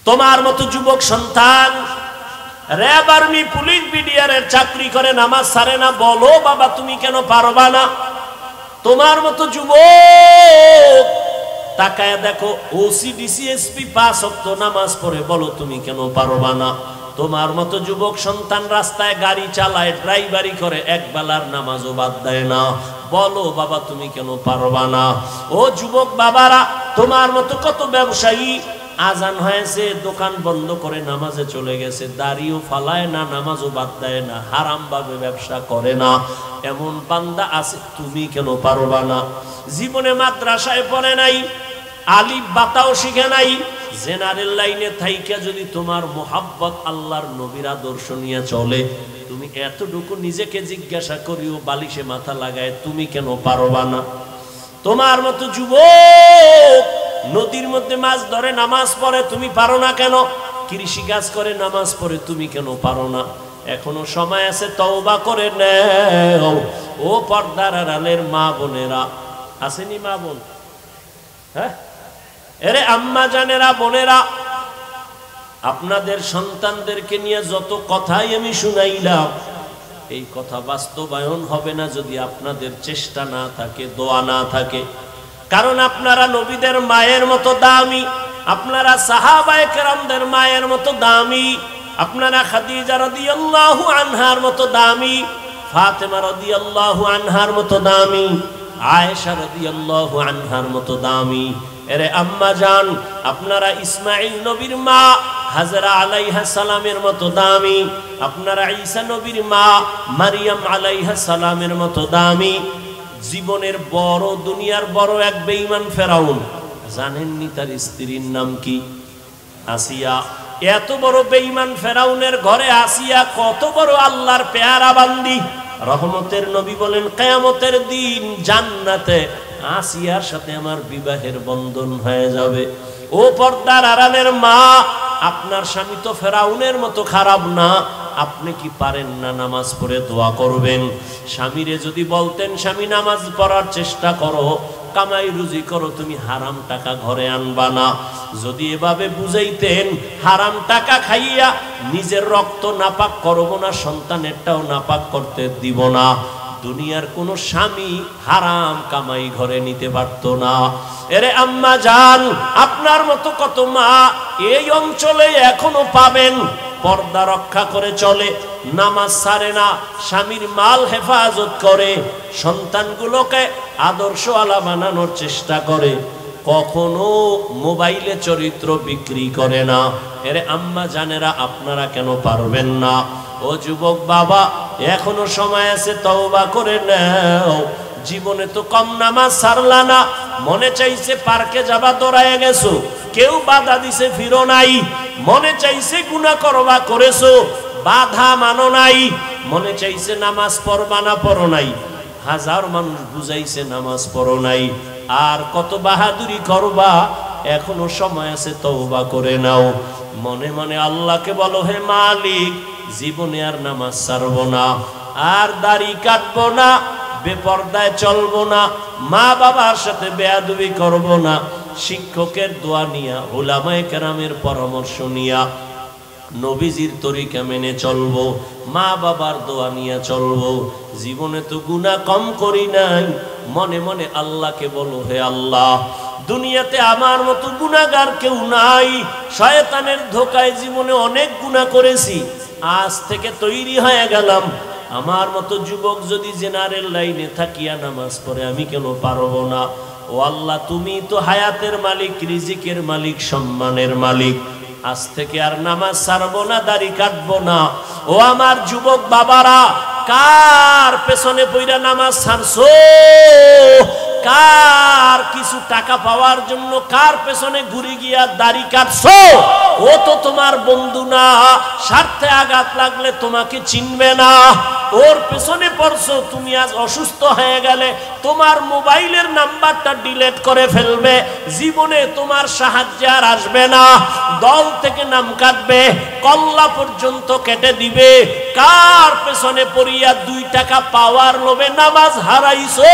তোমার মতো যুবক সন্তান র‍্যাব আর্মি পুলিশ বিডিআর এর চাকরি করে নামাজ ছাড়ে না, বলো বাবা তুমি কেন পারবা না? তোমার মতো যুবক তাকায় দেখো ওসি ডিসি এসপি 5 ওয়াক্ত নামাজ পড়ে, বলো তুমি কেন পারবা না? তোমার মতো যুবক সন্তান রাস্তায় গাড়ি চালায়, ড্রাইভারি করে, এক বেলার নামাজও বাদ দেয় না, বলো বাবা তুমি কেন পারবা না? ও যুবক বাবারা, তোমার মতো কত ব্যবসায়ী আজান হয়েছে দোকান বন্ধ করে নামাজে চলে গেছে, দাড়িও ফালায় না, নামাজও বাদ দেয় না, হারাম ভাবে ব্যবসা করে না, এমন বান্দা আছে, তুমি কেন পারবা না? জীবনে মাদ্রাসায় পড়ে নাই, আলিফ বাতাও শিখে নাই, জেনারেল লাইনে থাইকা যদি তোমার মোহাব্বত আল্লাহর নবীর আদর্শ নিয়ে চলে, তুমি এতটুকু নিজেকে জিজ্ঞাসা করিও, বালিশে মাথা লাগায় তুমি কেন পারবা না? তোমার মতো যুবক নদীর মধ্যে মাছ ধরে নামাজ পড়ে, তুমি পারো না কেন? কৃষি কাজ করে নামাজ পড়ে, তুমি কেন পারো না? এখনো সময় আছে, তওবা করে নাও। ও পর্দার আড়ালের মা বোনেরা, আসেনি মা বোন? হ্যাঁ, এরে আম্মা জানেরা, বোনেরা, আপনাদের সন্তানদেরকে নিয়ে যত কথাই আমি শুনাইলাম, এই কথা বাস্তবায়ন হবে না যদি আপনাদের চেষ্টা না থাকে, দোয়া না থাকে। কারণ আপনারা নবীদের মায়ের মতো দামি, আপনারা সাহাবায়ে কেরামদের মায়ের মতো দামি, আপনারা খাদিজা রাদিয়াল্লাহু আনহার মতো দামি, ফাতেমা রাদিয়াল্লাহু আনহার মতো দামি, আয়েশা রাদিয়াল্লাহু আনহার মতো দামি। এরে আম্মা জান, আপনারা ইসমাঈল নবীর মা হাজরা আলাইহা সালামের মতো দামি, আপনারা ঈসা নবীর মা মারিয়াম আলাইহা সালামের মতো দামি। জীবনের বড়, দুনিয়ার বড় এক বেঈমান ফেরাউন, জানেননি তার স্ত্রীর নাম কি? আসিয়া। এত বড় বেঈমান ফেরাউনের ঘরে আসিয়া কত বড় আল্লাহর পেয়ারা বান্দি। রহমতের নবী বলেন কিয়ামতের দিন জান্নাতে আসিয়ার সাথে আমার বিবাহের বন্ধন হয়ে যাবে। ও পর্দার আড়ালের মা, আপনার স্বামী তো ফেরাউনের মতো খারাপ না, আপনি কি পারেন না নামাজ পড়ে দোয়া করবেন? স্বামীরে যদি বলতেন স্বামী নামাজ পড়ার চেষ্টা করো, কামাই রুজি করো, তুমি হারাম টাকা ঘরে আনবা না, যদি এভাবে বুঝাইতেন হারাম টাকা খাইয়া নিজের রক্ত নাপাক করব না, সন্তানেরটাও নাপাক করতে দিব না, দুনিয়ার কোন স্বামী হারাম কামাই ঘরে নিতে পারত না। এরে আম্মা জান, আপনার মতো কত মা এই অঞ্চলে এখনো পাবেন, পর্দা রক্ষা করে চলে, নামাজ ছাড়ে না, স্বামীর মাল হেফাজত করে, সন্তানগুলোকে আদর্শওয়ালা বানানোর চেষ্টা করে, কখনো মোবাইলে চরিত্র বিক্রি করে না। এরে আম্মা জানেরা, আপনারা কেন পারবেন না? ও যুবক বাবা, এখনো সময় আছে, তওবা করে নাও। জীবনে তো কম নামাজ ছাড়লা না, মনে চাইছে পার্কে যাবা, দৌড়ায় গেছো, কেউ বাধা দিছে ফিরো নাই, মনে চাইছে গুনাহ করবা করেছো, বাধা মানো নাই, মনে চাইছে নামাজ পড়বা না, পড়ো নাই, হাজার মানুষ বুঝাইছে নামাজ পড়ো নাই, আর কত বাহাদুরি করবা? এখনো সময় আছে, তওবা করে নাও। মনে মনে আল্লাহকে বলো, হে মালিক, জীবনে আর নামাজ ছাড়বো না, আর দাড়ি কাটবো না, বেপরদায় চলবো না, মা বাবার সাথে বেয়াদবি করবো না, শিক্ষকের দোয়া নিয়া, উলামায়ে কেরামের পরামর্শ নিয়া, নবীজির তরিকা মেনে চলবো, মা বাবার দোয়া নিয়ে চলবো। জীবনে তো গুনাহ কম করি নাই। মনে মনে আল্লাহকে বলো, হে আল্লাহ, দুনিয়াতে আমার মতো গুনাহগার কেউ নাই, শয়তানের ধোকায় জীবনে অনেক গুনাহ করেছি, আজ থেকে তৈরি হয়ে গেলাম, আমার মতো যুবক যদি জেনারেল লাইনে থাকিয়া নামাজ পড়ে, আমি কেন পারবো না? ও আল্লাহ, তুমি তো হায়াতের মালিক, রিজিকের মালিক, সম্মানের মালিক, আজ থেকে আর নামাজ ছাড়বো না, দাড়ি কাটবো না। ও আমার যুবক বাবারা, কার পেছনে পইরা নামাজ ছাড়ছো? কার কিছু টাকা পাওয়ার জন্য কার পেছনে ঘুরে গিয়া দাড়ি কাটছো? ও তো তোমার বন্ধু না, স্বার্থে আঘাত লাগলে তোমাকে চিনবে না, ওর পেছনে পড়ছো। তুমি আজ অসুস্থ হয়ে গেলে তোমার মোবাইলের নাম্বারটা ডিলিট করে ফেলবে, জীবনে তোমার সাহায্য আর আসবে না, দল থেকে নাম কাটবে, কল্লা পর্যন্ত কেটে দিবে। কার পেছনে পড়িয়া 2 টাকা পাওয়ার লোভে নামাজ হারাইছো?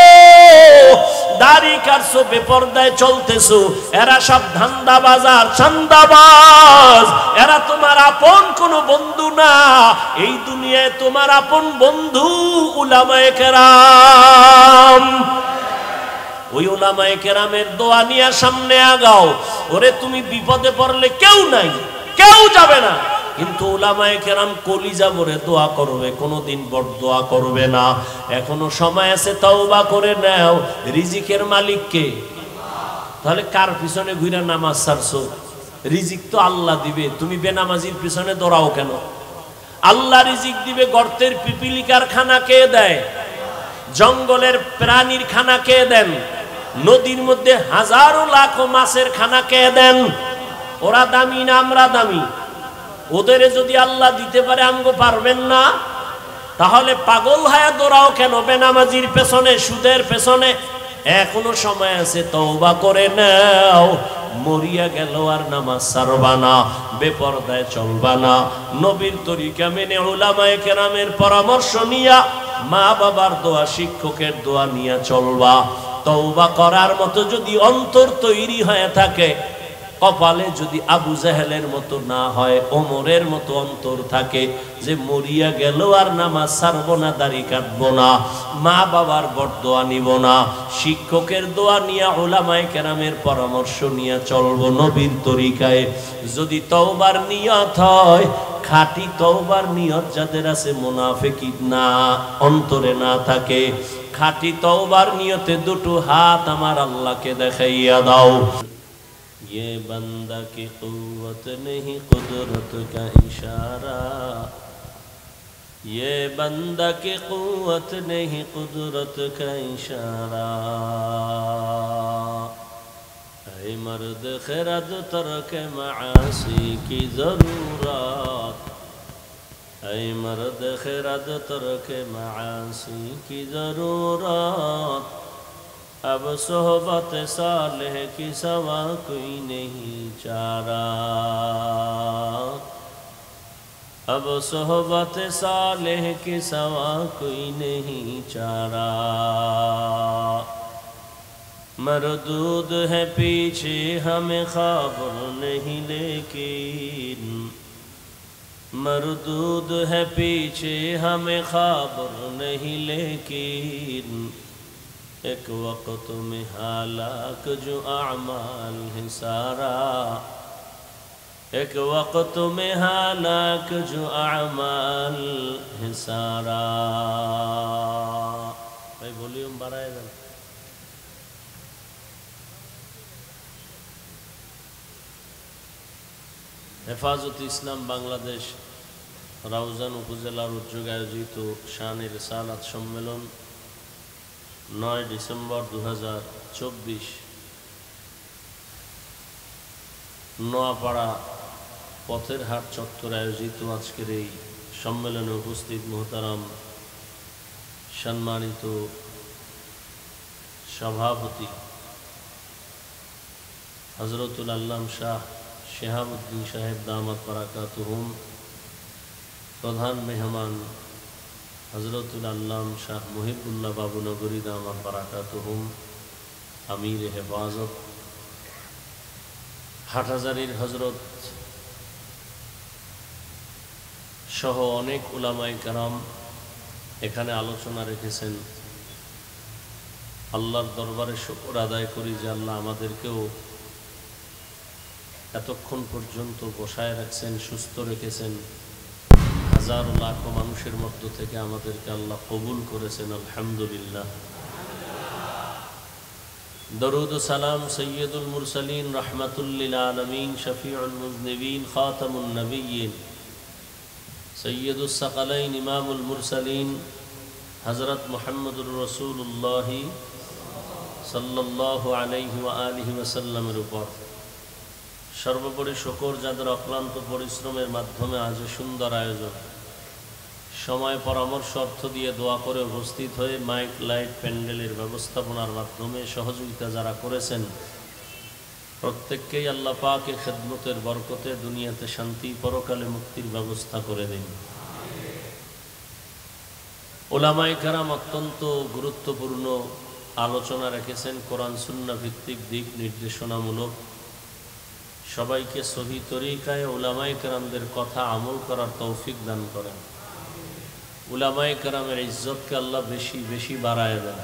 দাড়ি কাটছো, বেপরদায় চলতেছো, এরা সব ধান্দাবাজ আর চান্দাবাজ। এরা তোমার আপন কোনো বন্ধু না। এই দুনিয়ায় তোমার আপন বন্ধু উলামায়ে কেরাম। ওই উলামায়ে কেরামের দোয়া নিয়ে সামনে আগাও। ওরে তুমি বিপদে পড়লে কেউ নাই, কেউ যাবে না, কিন্তু উলামায়ে কেরাম কলিজা ভরে দোয়া করবে, কোনোদিন বড়দোয়া করবে না। এখনো সময় আছে, তওবা করে নাও। রিজিকের মালিক কে? তাহলে কার পিছনে ঘুরে নামাজ ছাড়ছো? রিজিক তো আল্লাহ দিবে, তুমি বেনামাজির পিছনে দৌড়াও কেন? আল্লাহ রিজিক দিবে। গর্তের পিপিলিকার খানা কে দেয়? জঙ্গলের প্রাণীর খানা কে দেন? নদীর মধ্যে হাজারো লাখো মাছের খানা কে দেন? ওরা দামি না আমরা দামি? ওদের যদি আল্লাহ দিতে পারে, আমগো পারবেন না? তাহলে পাগল হয়ে দৌড়াও কেন বেনামাজির পেছনে, সুদের পেছনে? এখনো সময় আছে, তওবা করে নাও। মরিয়া গেল আর নামাজ ছাড়বা না, বেপরদায় চলবা না। নবীর তরিকা মেনে উলামায়ে কেরামের পরামর্শ নিয়া, মা বাবার দোয়া, শিক্ষকের দোয়া নিয়া চলবা। তওবা করার মতো যদি অন্তর তৈরি হয়ে থাকে, কপালে যদি আবু জাহেলের মতো না হয়, ওমরের মতো অন্তর থাকে যে মরিয়া গেল আর নামাজ ছাড়বো না, দাড়ি কাটবো না, মা বাবার বরদোয়া নিব না, শিক্ষকের দোয়া নিয়ে, উলামায়ে কেরামের পরামর্শ নিয়ে চলবো নবীর তরিকায়, যদি তওবার নিয়ত হয়, খাঁটি তওবার নিয়ত যাদের আছে, মুনাফিকি না, অন্তরে না থাকে, খাঁটি তওবার নিয়তে দুটো হাত আমার আল্লাহকে দেখাইয়া দাও। ये बंदा की कुव्वत नहीं कुदरत का इशारा, ये बंदा की कुव्वत नहीं कुदरत का इशारा, ऐ मर्द खिरद तर्क मासी की ज़रूरत, ऐ मर्द खिरद तर्क मासी की ज़रूरत, अब सोहबत सालेह की सवा कोई नहीं चारा, अब सोहबत सालेह की सवा कोई नहीं चारा, मरदूद है पीछे हमें खबर नहीं लेकिन, मरदूद है पीछे हमें खबर नहीं लेकिन, एक वक्त में हालाक जो अमाल है सारा, एक वक्त में हालाक जो अमाल है सारा। भाई वॉल्यूम बढ़ाए दें। হেফাজত ইসলাম বাংলাদেশ রাউজান উপজেলার উদ্যোগে আয়োজিত শানে রিসালাত সম্মেলন 9 ডিসেম্বর 2024 নোয়াপাড়া পথের হাট চত্বরে আয়োজিত আজকের এই সম্মেলনে উপস্থিত মুহতারাম সম্মানিত সভাপতি হযরতুল আল্লাম শাহ শিহাবুদ্দিন সাহেব দামাত বারাকাতুহুম, প্রধান মেহমান হযরতুল আল্লাম শাহ মুহিবুল্লাহ বাবু নগরী দামাত বারাকাতুহুম, আমির হেফাজত হাটহাজারীর হযরত সহ অনেক উলামায়ে কেরাম এখানে আলোচনা রেখেছেন। আল্লাহর দরবারে শুকর আদায় করি যে আল্লাহ আমাদেরকেও এতক্ষণ পর্যন্ত বসায় রাখছেন, সুস্থ রেখেছেন, হাজার লাখ মানুষের মধ্য থেকে আমাদেরকে আল্লাহ কবুল করেছেন, আলহামদুলিল্লাহ। দরুদ ও সালাম সৈয়দুল মুরসালিন রাহমাতুল লিল আলামিন শফিউল মুযনিবিন খাতামুন নবিয়্যিন সৈয়দুস সাকালাইন ইমামুল মুরসালিন হযরত মুহাম্মদুর রাসূলুল্লাহ সাল্লাল্লাহু আলাইহি ওয়া আলিহি ওয়াসাল্লামের উপর সর্বোপরি শুকর যাদের অক্লান্ত পরিশ্রমের মাধ্যমে আজ সুন্দর আয়োজন, সময় পরামর্শ অর্থ দিয়ে দোয়া করে উপস্থিত হয়ে মাইক লাইট প্যান্ডেলের ব্যবস্থাপনার মাধ্যমে সহযোগিতা যারা করেছেন, প্রত্যেককেই আল্লাহ পাকের খেদমতের বরকতে দুনিয়াতে শান্তি, পরকালে মুক্তির ব্যবস্থা করে দিন। উলামায়ে কেরাম অত্যন্ত গুরুত্বপূর্ণ আলোচনা রেখেছেন কোরআন সুন্নাহ ভিত্তিক দিক নির্দেশনামূলক। সবাইকে সহি তরিকায় উলামায়ে কেরামদের কথা আমল করার তৌফিক দান করেন। উলামায়ে কেরামের ইজ্জতকে আল্লাহ বেশি বেশি বাড়ায় দেন।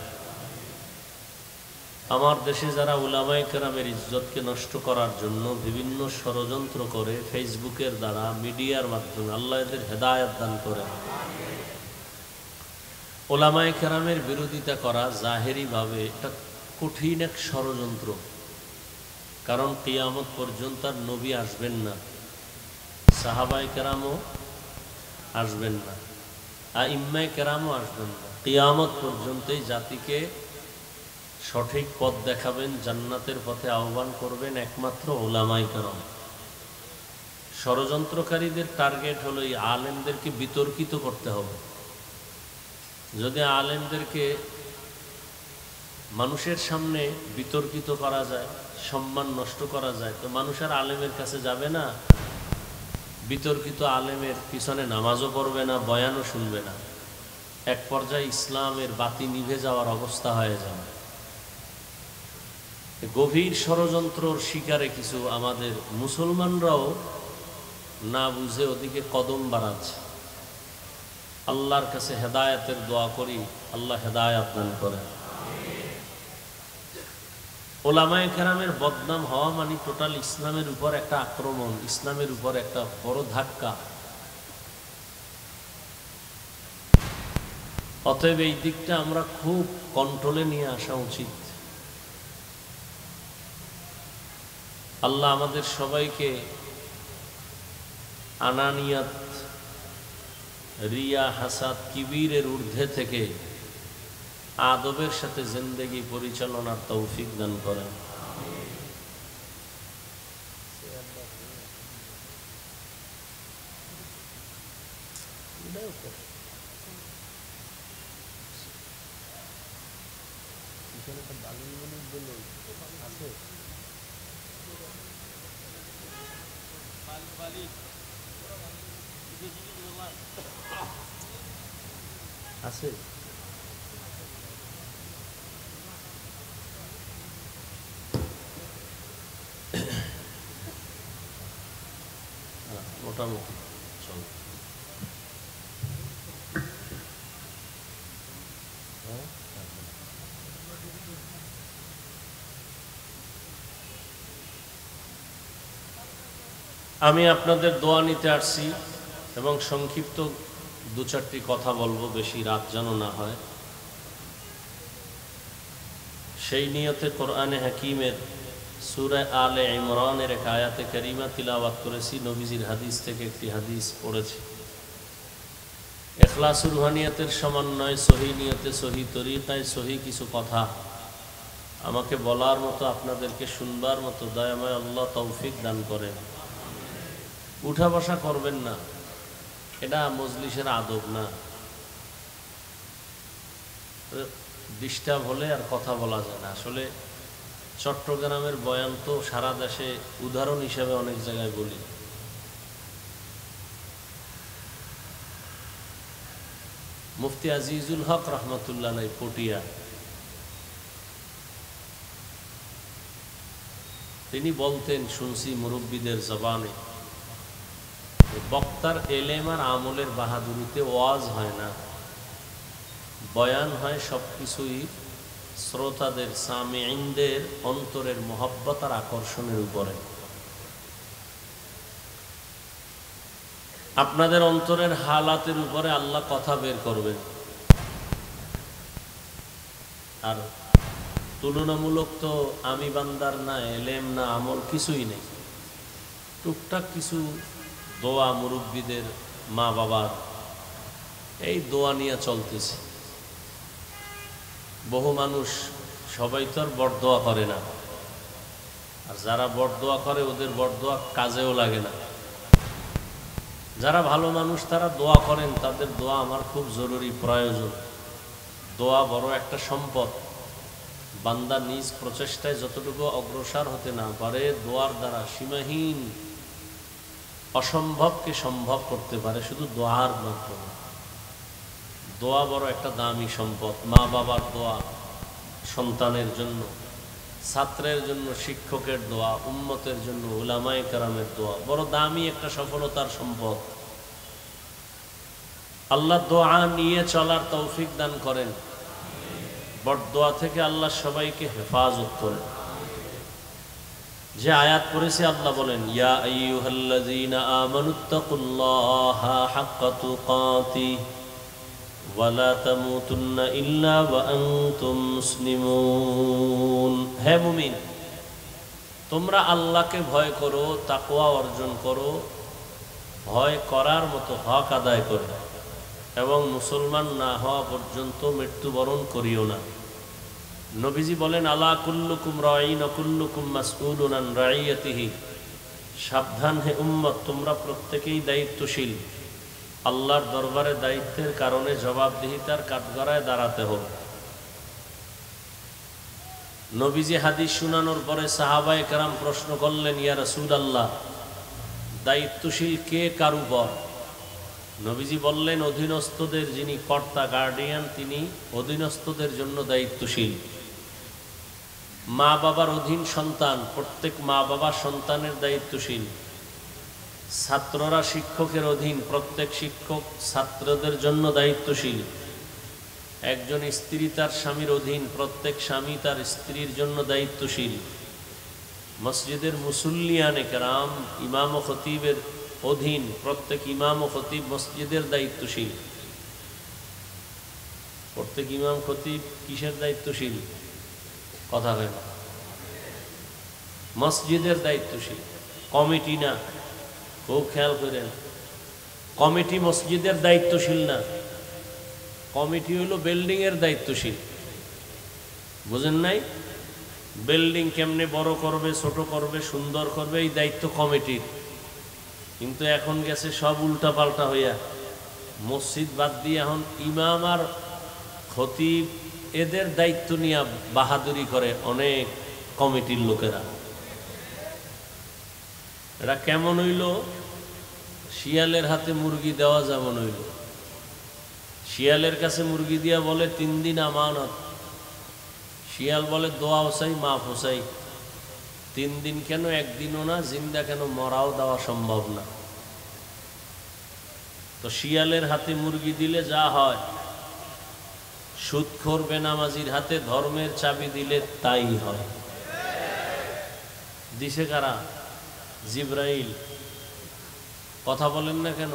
আমার দেশে যারা উলামায়ে কেরামের ইজ্জতকে নষ্ট করার জন্য বিভিন্ন ষড়যন্ত্র করে ফেসবুকের দ্বারা মিডিয়ার মাধ্যমে, আল্লাহ এদের হেদায়েত দান করেন। উলামায়ে কেরামের বিরোধিতা করা জাহেরিভাবে এটা কঠিন এক ষড়যন্ত্র। কারণ কিয়ামত পর্যন্ত আর নবী আসবেন না, সাহাবায়ে কেরামও আসবেন না, আইম্মায়ে কেরামও আসবেন না। কিয়ামত পর্যন্তই জাতিকে সঠিক পথ দেখাবেন, জান্নাতের পথে আহ্বান করবেন একমাত্র উলামায়ে কেরাম। ষড়যন্ত্রকারীদের টার্গেট হলো এই আলেমদেরকে বিতর্কিত করতে হবে। যদি আলেমদেরকে মানুষের সামনে বিতর্কিত করা যায়, সম্মান নষ্ট করা যায়, তো মানুষ আর আলেমের কাছে যাবে না, বিতর্কিত আলেমের পিছনে নামাজও পড়বে না, বয়ানও শুনবে না। এক পর্যায়ে ইসলামের বাতি নিভে যাওয়ার অবস্থা হয়ে যাবে। গভীর ষড়যন্ত্রর শিকারে কিছু আমাদের মুসলমানরাও না বুঝে ওদিকে কদম বাড়াচ্ছে। আল্লাহর কাছে হেদায়েতের দোয়া করি, আল্লাহ হেদায়েত দান করেন। উলামায়ে কেরামের বদনাম হওয়া মানে টোটাল ইসলামের উপর একটা আক্রমণ, ইসলামের উপর একটা বড় ধাক্কা। অতএব এই দিকটা আমরা খুব কন্ট্রোলে নিয়ে আসা উচিত। আল্লাহ আমাদের সবাইকে আনানিয়াত, রিয়া, হাসাদ, কিবিরের ঊর্ধ্বে থেকে আদবের সাথে জিন্দেগি পরিচালনার তৌফিক দান করেন। আছে মোটামুটি চল। আমি আপনাদের দোয়া নিতে আসছি এবং সংক্ষিপ্ত দু চারটি কথা বলবো, বেশি রাত যেন না হয়। সেই নিয়তে কোরআনে হাকিমের সূরা আলে ইমরানের এক আয়াতে কারিমা তিলাওয়াত করেছি, নবীজির হাদিস থেকে একটি হাদিস পড়েছি। ইখলাসুর রুহানিয়াতের সমন্বয়, সহি নিয়তে, সহি তরিকায়, সহি কিছু কথা আমাকে বলার মতো, আপনাদেরকে শুনবার মতো দয়াময় আল্লাহ তৌফিক দান করেন। উঠা বসা করবেন না, এটা মজলিসের আদব না। ডিস্টার্ব হলে আর কথা বলা যায় না। আসলে চট্টগ্রামের বয়ান তো সারা দেশে উদাহরণ হিসেবে অনেক জায়গায় বলি। মুফতি আজিজুল হক রহমতুল্লাহ আলাইহি পটিয়া, তিনি বলতেন, শুনছি মুরব্বীদের জবানে, বক্তার এলেম আর আমলের বাহাদুরিতে ওয়াজ হয় না, বয়ান হয় সবকিছুই শ্রোতাদের, সামিঈনদের অন্তরের মহব্বত আর আকর্ষণের উপরে। আপনাদের অন্তরের হালাতের উপরে আল্লাহ কথা বের করবেন। আর তুলনামূলক তো আমি বান্দার না এলেম না আমল কিছুই নেই। টুকটাক কিছু দোয়া মুরব্বীদের, মা বাবার, এই দোয়া নিয়ে চলতেছে। বহু মানুষ, সবাই তো আর বড়দোয়া করে না, আর যারা বড়দোয়া করে ওদের বড়দোয়া কাজেও লাগে না। যারা ভালো মানুষ তারা দোয়া করেন, তাদের দোয়া আমার খুব জরুরি, প্রয়োজন। দোয়া বড় একটা সম্পদ। বান্দা নিজ প্রচেষ্টায় যতটুকু অগ্রসর হতে না পারে, দোয়ার দ্বারা সীমাহীন অসম্ভবকে সম্ভব করতে পারে শুধু দোয়ার মাধ্যমে। দোয়া বড় একটা দামি সম্পদ। মা বাবার দোয়া, সন্তানের জন্য, ছাত্রের জন্য শিক্ষকের দোয়া, উম্মতের জন্য উলামায়ে কেরামের দোয়া বড় দামি একটা সফলতার সম্পদ। আল্লাহ দোয়া নিয়ে চলার তৌফিক দান করেন, বড়দোয়া থেকে আল্লাহ সবাইকে হেফাজত করেন। যে আয়াত পড়েছে আল্লাহ বলেন, ইয়া আইয়ুহাল্লাযীনা আমানুত্তাকুল্লাহা হাক্কা তুকাতিহি ওয়া লা তামুতুন্না ইল্লা ওয়া আনতুম মুসলিমুন। হে মুমিন, তোমরা আল্লাহকে ভয় করো, তাকওয়া অর্জন করো, ভয় করার মতো হক আদায় করো, এবং মুসলমান না হওয়া পর্যন্ত মৃত্যুবরণ করিও না। নবীজি বলেন, আলা কুল্লুকুম রাঈন ওয়া কুল্লুকুম মাসউলুন আন রাইয়াতিহি। সাবধান হে উম্মত, তোমরা প্রত্যেকেই দায়িত্বশীল। আল্লাহর দরবারে দায়িত্বের কারণে জবাবদিহিতার কাঠগড়ায় দাঁড়াতে হবে। নবীজি হাদিস শোনানোর পরে সাহাবায়ে কেরাম প্রশ্ন করলেন, ইয়া রাসূলুল্লাহ, দায়িত্বশীল কে কার উপর? নবীজি বললেন, অধীনস্থদের যিনি কর্তা গার্ডিয়ান তিনি অধীনস্থদের জন্য দায়িত্বশীল। মা বাবার অধীন সন্তান, প্রত্যেক মা বাবা সন্তানের দায়িত্বশীল। ছাত্ররা শিক্ষকের অধীন, প্রত্যেক শিক্ষক ছাত্রদের জন্য দায়িত্বশীল। একজন স্ত্রী তার স্বামীর অধীন, প্রত্যেক স্বামী তার স্ত্রীর জন্য দায়িত্বশীল। মসজিদের মুসল্লিয়ানে কেরাম ইমাম ও খতিবের অধীন, প্রত্যেক ইমাম ও খতিব মসজিদের দায়িত্বশীল। প্রত্যেক ইমাম খতিব কিসের দায়িত্বশীল? কথা হয় না, মসজিদের দায়িত্বশীল, কমিটি না। খুব খেয়াল করেন, কমিটি মসজিদের দায়িত্বশীল না, কমিটি হলো বিল্ডিং এর দায়িত্বশীল। বুঝেন নাই? বিল্ডিং কেমনে বড় করবে, ছোট করবে, সুন্দর করবে, এই দায়িত্ব কমিটির। কিন্তু এখন গেছে সব উল্টা পাল্টা হইয়া, মসজিদ বাদ দিয়ে এখন ইমাম আর খতিব এদের দায়িত্ব নিয়ে বাহাদুরি করে অনেক কমিটির লোকেরা। এটা কেমন হইল? শিয়ালের হাতে মুরগি দেওয়া যেমন হইল। শিয়ালের কাছে মুরগি দিয়া বলে 3 দিন আমানত। শিয়াল বলে দোয়াও চাই, মাফও চাই। 3 দিন কেন, 1 দিনও না, জিন্দা কেন, মরাও দেওয়া সম্ভব না। তো শিয়ালের হাতে মুরগি দিলে যা হয়, সুদখোর বেনামাজির হাতে ধর্মের চাবি দিলে তাই হয়। দিছে কারা? জিবরাইল। কথা বলেন না কেন?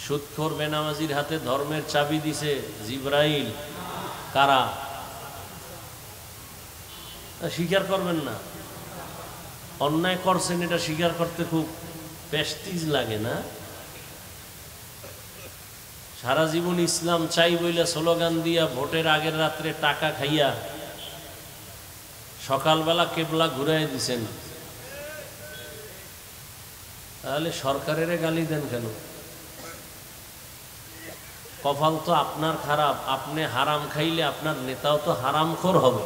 সুদখোর বেনামাজির হাতে ধর্মের চাবি দিছে জিবরাইল। কারা? স্বীকার করবেন না? অন্যায় করছেন, এটা স্বীকার করতে খুব প্রেস্টিজ লাগে না? সারা জীবন ইসলাম চাই বইলা স্লোগান দিয়া ভোটের আগের রাত্রে টাকা খাইয়া সকালবেলা কেবলা ঘুরাই দিছেন, তাহলে সরকারের গালি দেন কেন? কপাল তো আপনার খারাপ, আপনি হারাম খাইলে আপনার নেতাও তো হারামখোর হবে।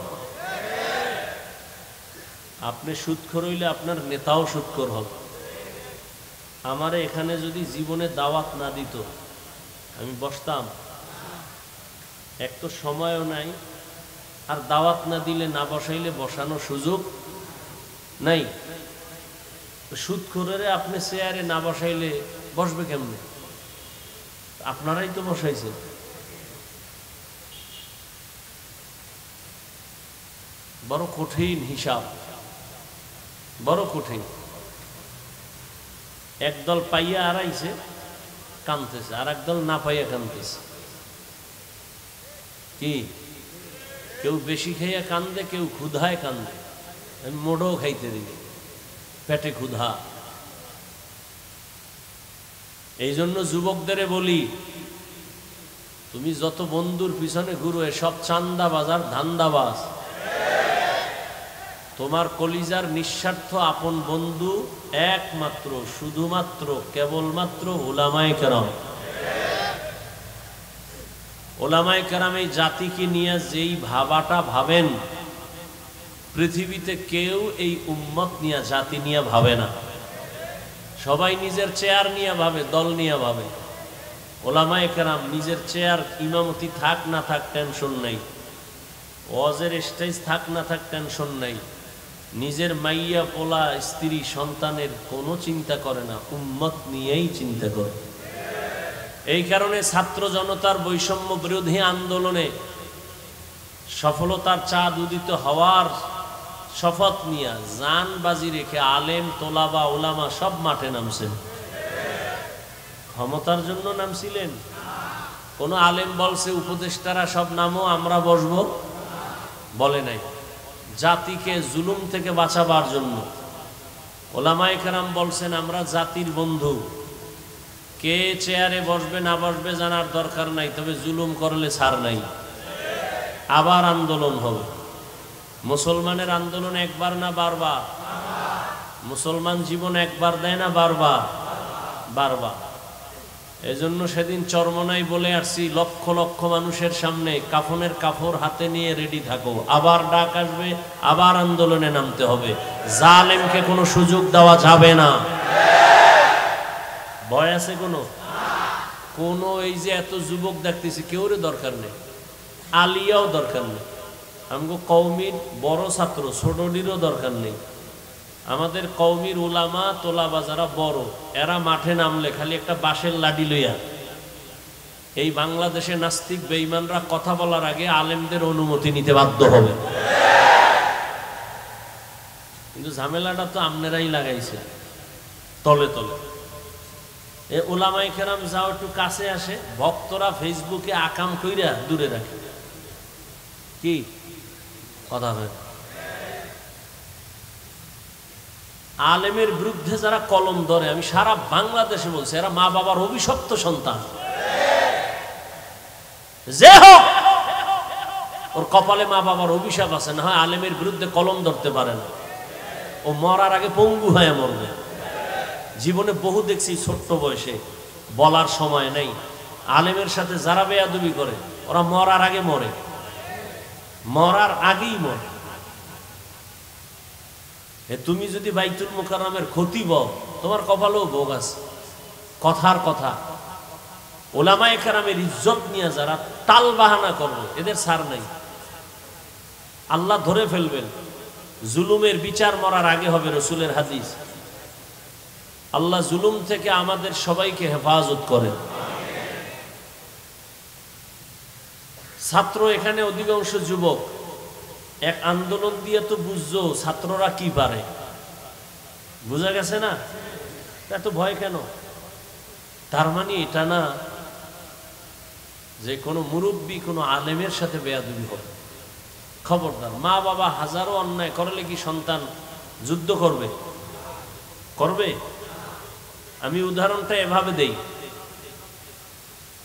আপনি সুদখোর হইলে আপনার নেতাও সুদখোর হবে। আমারে এখানে যদি জীবনে দাওয়াত না দিত আমি বসতাম? এক তো সময়ও নাই, আর দাওয়াত না দিলে, না বসাইলে বসানোর সুযোগ নাই। সুদখোরেরে আপনি চেয়ারে না বসাইলে বসবে কেমনে? আপনারাই তো বসাইছেন। বড় কঠিন হিসাব, বড় কঠিন। একদল পাইয়া আড়াইছে কানতেছে, আর একদল না পাইয়া কানতেছে। কি? কেউ বেশি খাইয়া কান্দে, কেউ ক্ষুধায় কান্দে। আমি মোড়ও খাইতে দিই, পেটে ক্ষুধা। এই জন্য যুবকদের বলি, তুমি যত বন্ধুর পিছনে ঘুরো সব চান্দাবাজ আর ধান্দাবাজ। তোমার কলিজার নিঃস্বার্থ আপন বন্ধু একমাত্র, শুধুমাত্র, কেবলমাত্র উলামায়ে কেরাম। উলামায়ে কেরাম এই জাতিকে নিয়ে যেই ভাবাটা ভাবেন, পৃথিবীতে কেউ এই উম্মত নিয়ে, জাতি নিয়ে ভাবে না। সবাই নিজের চেয়ার নিয়ে ভাবে, দল নিয়ে ভাবে। উলামায়ে কেরাম নিজের চেয়ার, ইমামতি থাক না থাক টেনশন নেই। ওয়াজের স্টেজ থাক না থাক টেনশন নাই, নিজের মাইয়া পোলা স্ত্রী সন্তানের কোনো চিন্তা করে না, উম্মত নিয়েই চিন্তা করে। এই কারণে ছাত্র জনতার বৈষম্য বিরোধী আন্দোলনে সফলতার চাঁদ উদিত হওয়ার শপথ নিয়ে জান বাজি রেখে আলেম তোলাবা ওলামা সব মাঠে নামছেন। ক্ষমতার জন্য নামছিলেন? কোন আলেম বলছে উপদেষ্টারা সব নামও আমরা বসবো? বলে নাই। জাতিকে জুলুম থেকে বাঁচাবার জন্য ওলামায়ে কেরাম বলছেন আমরা জাতির বন্ধু, কে চেয়ারে বসবে না বসবে জানার দরকার নাই, তবে জুলুম করলে ছাড় নাই। আবার আন্দোলন হবে। মুসলমানের আন্দোলন একবার না বারবার? মুসলমান জীবন একবার দেয় না বারবার? বারবার। এজন্য সেদিন চরমনাই বলে আসছি, লক্ষ লক্ষ মানুষের সামনে কাফনের কাপড় হাতে নিয়ে রেডি থাকো, আবার ডাক আসবে, আবার আন্দোলনে নামতে হবে। জালেমকে কোনো সুযোগ দেওয়া যাবে না। ভয় আছে কোনো? এই যে এত যুবক দেখতেছি কেউরে দরকার নেই, আলিয়াও দরকার নেই, আমগো কওমির বড় ছাত্র ছোটটিরও দরকার নেই। আমাদের কওমির উলামা তোলাবা যারা বড়, এরা মাঠে নামলে খালি একটা বাঁশের লাঠি লইয়া, এই বাংলাদেশে নাস্তিক বেঈমানরা কথা বলার আগে আলেমদের অনুমতি নিতে বাধ্য হবে। কিন্তু ঝামেলাটা তো আপনারাই লাগাইছে তলে তলে। এ ওলামায়ে কেরাম যাও একটু কাছে আসে, ভক্তরা ফেসবুকে আকাম কইরা দূরে রাখে। কি কথা হয়? আলেমের বিরুদ্ধে যারা কলম ধরে, আমি সারা বাংলাদেশে বলছি, এরা মা বাবার অভিশপ্ত সন্তান। যে হোক ওর কপালে মা বাবার অভিশাপ আছে, না হয় আলেমের বিরুদ্ধে কলম ধরতে পারে না। ও মরার আগে পঙ্গু হয়ে মরবে। জীবনে বহু দেখছি ছোট্ট বয়সে বলার সময় নেই, আলেমের সাথে যারা বেয়াদবি করে ওরা মরার আগে মরে, মরার আগেই মরে। তুমি যদি বাইতুল মুকাররমের খতিব, তোমার কপালেও ভোগ আছে। কথার কথা। ওলামায়ে কেরামের ইজ্জত নিয়ে যারা টাল বাহানা করবে, এদের ছাড় নাই। আল্লাহ ধরে ফেলবেন। জুলুমের বিচার মরার আগে হবে, রসুলের হাদিস। আল্লাহ জুলুম থেকে আমাদের সবাইকে হেফাজত করেন। ছাত্র এখানে অধিকাংশ যুবক। এক আন্দোলন দিয়ে তো বুঝছো ছাত্ররা কি পারে, বুঝা গেছে না? এত ভয় কেন? তার মানে এটা না যে কোনো মুরব্বী কোনো আলেমের সাথে বেয়াদবি হবে। খবরদার। মা বাবা হাজারো অন্যায় করলে কি সন্তান যুদ্ধ করবে? করবে? আমি উদাহরণটা এভাবে দেই।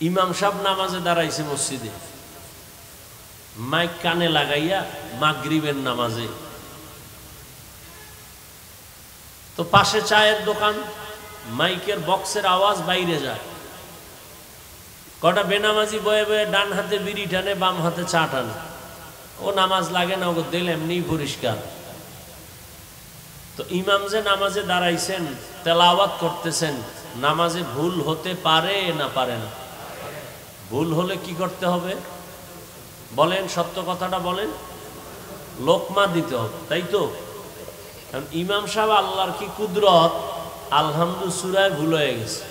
ইমাম সাহেব নামাজে দাঁড়াইছে মসজিদে, মাইক কানে লাগাইয়া মাগরিবের নামাজে। তো পাশে চায়ের দোকান, মাইকের বক্সের আওয়াজ বাইরে যায়। কটা বেনামাজি বয়ে বয়ে ডান হাতে বিড়ি টানে, বাম হাতে চা টানে। ও নামাজ লাগে না, ওকে দিল এমনি পরিষ্কার। তো ইমাম যে নামাজে দাঁড়াইছেন, তেলাওয়াত করতেছেন, নামাজে ভুল হতে পারে না পারে না? ভুল হলে কি করতে হবে বলেন? সত্য কথাটা বলেন। লোকমা দিতে হবে, তাই তো? কারণ ইমাম সাহেব আল্লাহর কি কুদরত, আলহামদুলিল্লাহ সূরায় ভুল হয়ে গেছে।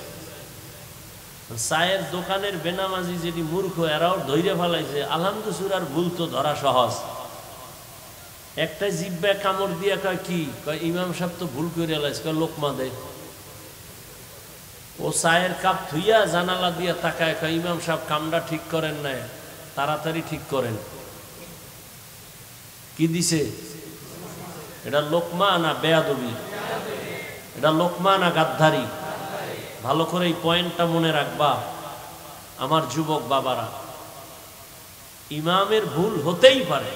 চায়ের দোকানের বেনামাজি যেটি মূর্খ, এরাও ধৈর্য ফেলাইছে আলহামদুলিল্লাহ সূরার ভুল তো ধরা সহজ। একটা জিব্বা কামড় দিয়া কয় কি কয়, ইমাম সাহেব তো ভুল করে লাইছে, কয় লোকমা দেয়। ও চায়ের কাপ ধুইয়া জানালা দিয়া তাকায়, কয় ইমাম সাহেব কামটা ঠিক করেন না, তাড়াতাড়ি ঠিক করেন। কি দিছে? এটা লোকমা না বেয়াদবি? এটা লোকমা না গাদ্দারি? ভালো করে এই পয়েন্টটা মনে রাখবা আমার যুবক বাবারা। ইমামের ভুল হতেই পারে,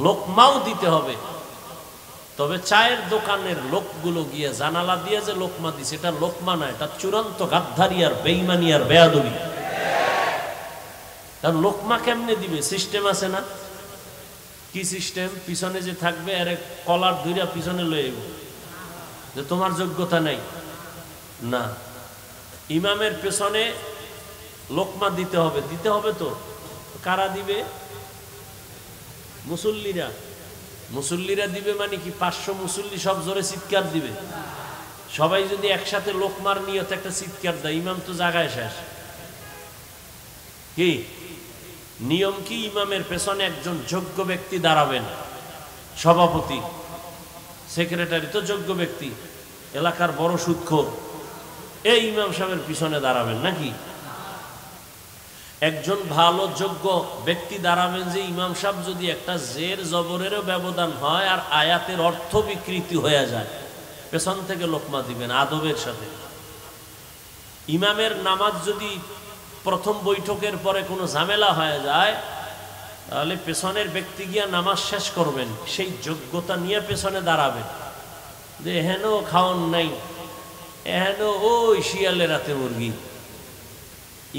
লোকমাও দিতে হবে। তবে চায়ের দোকানের লোকগুলো গিয়ে জানালা দিয়ে যে লোকমা দিছে, এটা লোকমা না, এটা চূড়ান্ত গাদ্দারি আর বেঈমানি আর বেয়াদবি। কারণ লোকমা কেমনে দিবে? সিস্টেম আছে না? কি সিস্টেম? পিছনে যে থাকবে আরে কলার ধইরা পিছনে লয়ে যে তোমার যোগ্যতা নাই না। ইমামের পেছনে লোকমা দিতে হবে, দিতে হবে তো। কারা দিবে? মুসল্লিরা মুসল্লিরা দিবে মানে কি 500 মুসল্লি সব জোরে চিৎকার দিবে? সবাই যদি একসাথে লোকমার নিয়তে একটা চিৎকার দেয়, ইমাম তো জায়গায় শেষ। কি নিয়ম? কি ইমামের পেছনে একজন যোগ্য ব্যক্তি দাঁড়াবেন, সভাপতি সেক্রেটারি তো যোগ্য ব্যক্তি, এলাকার বড় সুদখোর, এই ইমাম সাহেবের পিছনে দাঁড়াবেন নাকি? একজন ভালো যোগ্য ব্যক্তি দাঁড়াবেন যে ইমাম সাহেব যদি একটা জের জবরেরও ব্যবধান হয় আর আয়াতের অর্থ বিকৃতি হয়ে যায়, পেছন থেকে লোকমা দিবেন আদবের সাথে। ইমামের নামাজ যদি প্রথম বৈঠকের পরে কোনো ঝামেলা হয়ে যায়, তাহলে পেছনের ব্যক্তি গিয়া নামাজ শেষ করবেন, সেই যোগ্যতা নিয়ে পেছনে দাঁড়াবেন যে হেন খাওন নাই, হেন ওই শিয়ালের রাতে মুরগি।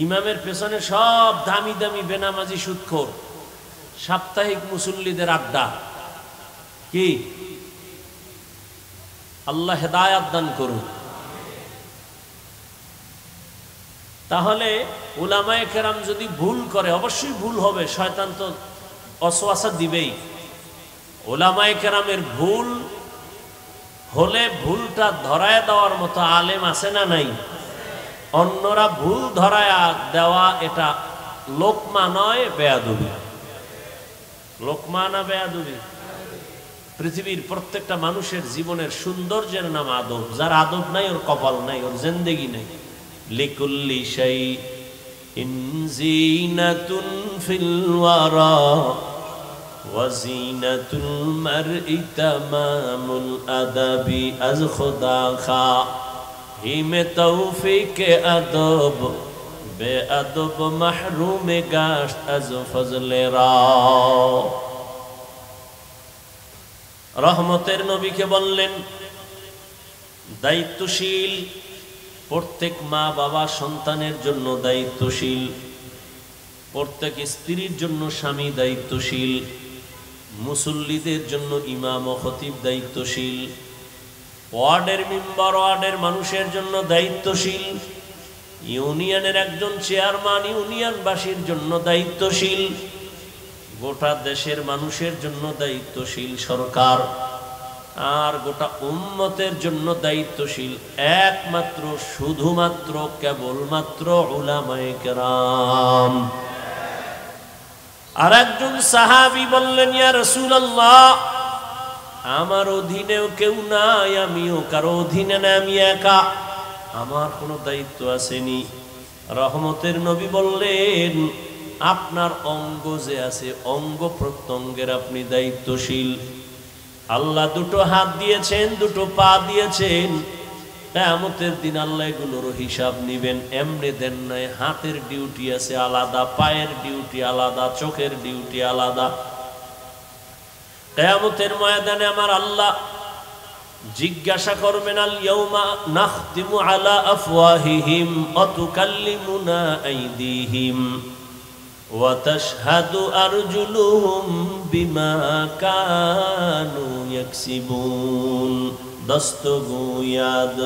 ইমামের পেছনে সব দামি দামি বেনামাজি সুদখোর, সাপ্তাহিক মুসল্লিদের আড্ডা। কি আল্লাহ হেদায়াত দান করুন। তাহলে উলামায়ে কেরাম যদি ভুল করে, অবশ্যই ভুল হবে, শয়তান তো ওয়াসওয়াসা দিবেই। উলামায়ে কেরামের ভুল হলে ভুলটা ধরায় দেওয়ার মতো আলেম আছে না নাই? অন্যরা ভুল ধরায় দেওয়া এটা লোকমা নয়, বেয়াদবি। লোকমা না বেয়াদবি? পৃথিবীর প্রত্যেকটা মানুষের জীবনের সৌন্দর্যের নাম আদব। যার আদব নাই ওর কপাল নাই, ওর জিন্দেগি নাই। লিকুল্লি শাইইন যিনাতুন ফিল ওয়ারা ওয়া যিনাতুল মারই তামামুল আদাবি আজ খুদা খা হিমে তৌফিকে আদব বে আদব মাহরুমে গাশত আজ ফজলে রা। রহমতের নবীকে বললেন দায়িত্বশীল। প্রত্যেক মা বাবা সন্তানের জন্য দায়িত্বশীল, প্রত্যেক স্ত্রীর জন্য স্বামী দায়িত্বশীল, মুসল্লিদের জন্য ইমাম ও খতিব দায়িত্বশীল, ওয়ার্ডের মেম্বার ওয়ার্ডের মানুষের জন্য দায়িত্বশীল, ইউনিয়নের একজন চেয়ারম্যান ইউনিয়নবাসীর জন্য দায়িত্বশীল, গোটা দেশের মানুষের জন্য দায়িত্বশীল সরকার, আর গোটা উম্মতের জন্য দায়িত্বশীল একমাত্র শুধুমাত্র কেবলমাত্র উলামায়ে কেরাম। আর একজন সাহাবী বললেন, ইয়া রাসূলুল্লাহ, আমার অধীনেও কেউ নাই, আমিও কারো অধীনে না, আমি একা, আমার কোনো দায়িত্ব আসেনি। রহমতের নবী বললেন, আপনার অঙ্গ যে আছে, অঙ্গ প্রত্যঙ্গের আপনি দায়িত্বশীল। আল্লাহ দুটো হাত দিয়েছেন, দুটো পা দিয়েছেন, কিয়ামতের দিন আল্লাহ এগুলোর হিসাব নিবেন। এমনি দেন নাই, হাতের ডিউটি আছে আলাদা, পায়ের ডিউটি আলাদা, চোখের ডিউটি আলাদা। কিয়ামতের ময়দানে আমার আল্লাহ জিজ্ঞাসা করবেন, আল ইয়াউমা নাখতিমু আলা আফওয়াহিহিম ওয়া তুকাল্লিমুনা আইদিহিম ওয়া তাশহাদু আরজুলুহুম বিমা কানু ইয়াকসিবুন। দস্তগুয়াদ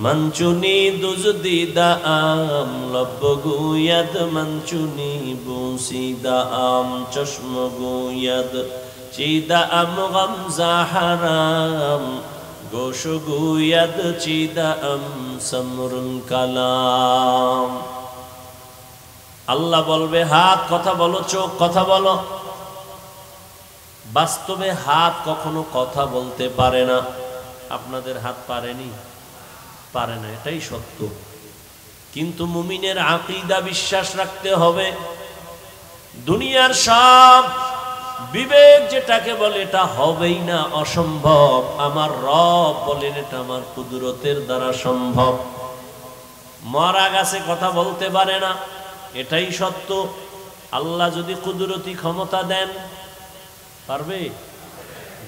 মঞ্চুনি দুজদিদা আম লবগুয়াদ মঞ্চুনি বুসিদা আম চশমগুয়াদ চিদা আম গামজা হারাম গোশগুয়াদ চিদা আম সমরুন কালাম। আল্লাহ বলবে, হাত কথা বলো, চোখ কথা বলো। বাস্তবে হাত কখনো কথা বলতে পারে না। আপনাদের হাত পারেনি? পারে না, এটাই সত্য। কিন্তু মুমিনের আকীদা বিশ্বাস রাখতে হবে, দুনিয়ার সব বিবেক যেটাকে বলে এটা হবেই না, অসম্ভব। আমার রব বলেন এটা আমার কুদরতের দ্বারা সম্ভব। মরা গাছে কথা বলতে পারে না, এটাই সত্য। আল্লাহ যদি কুদরতি ক্ষমতা দেন, পারবে?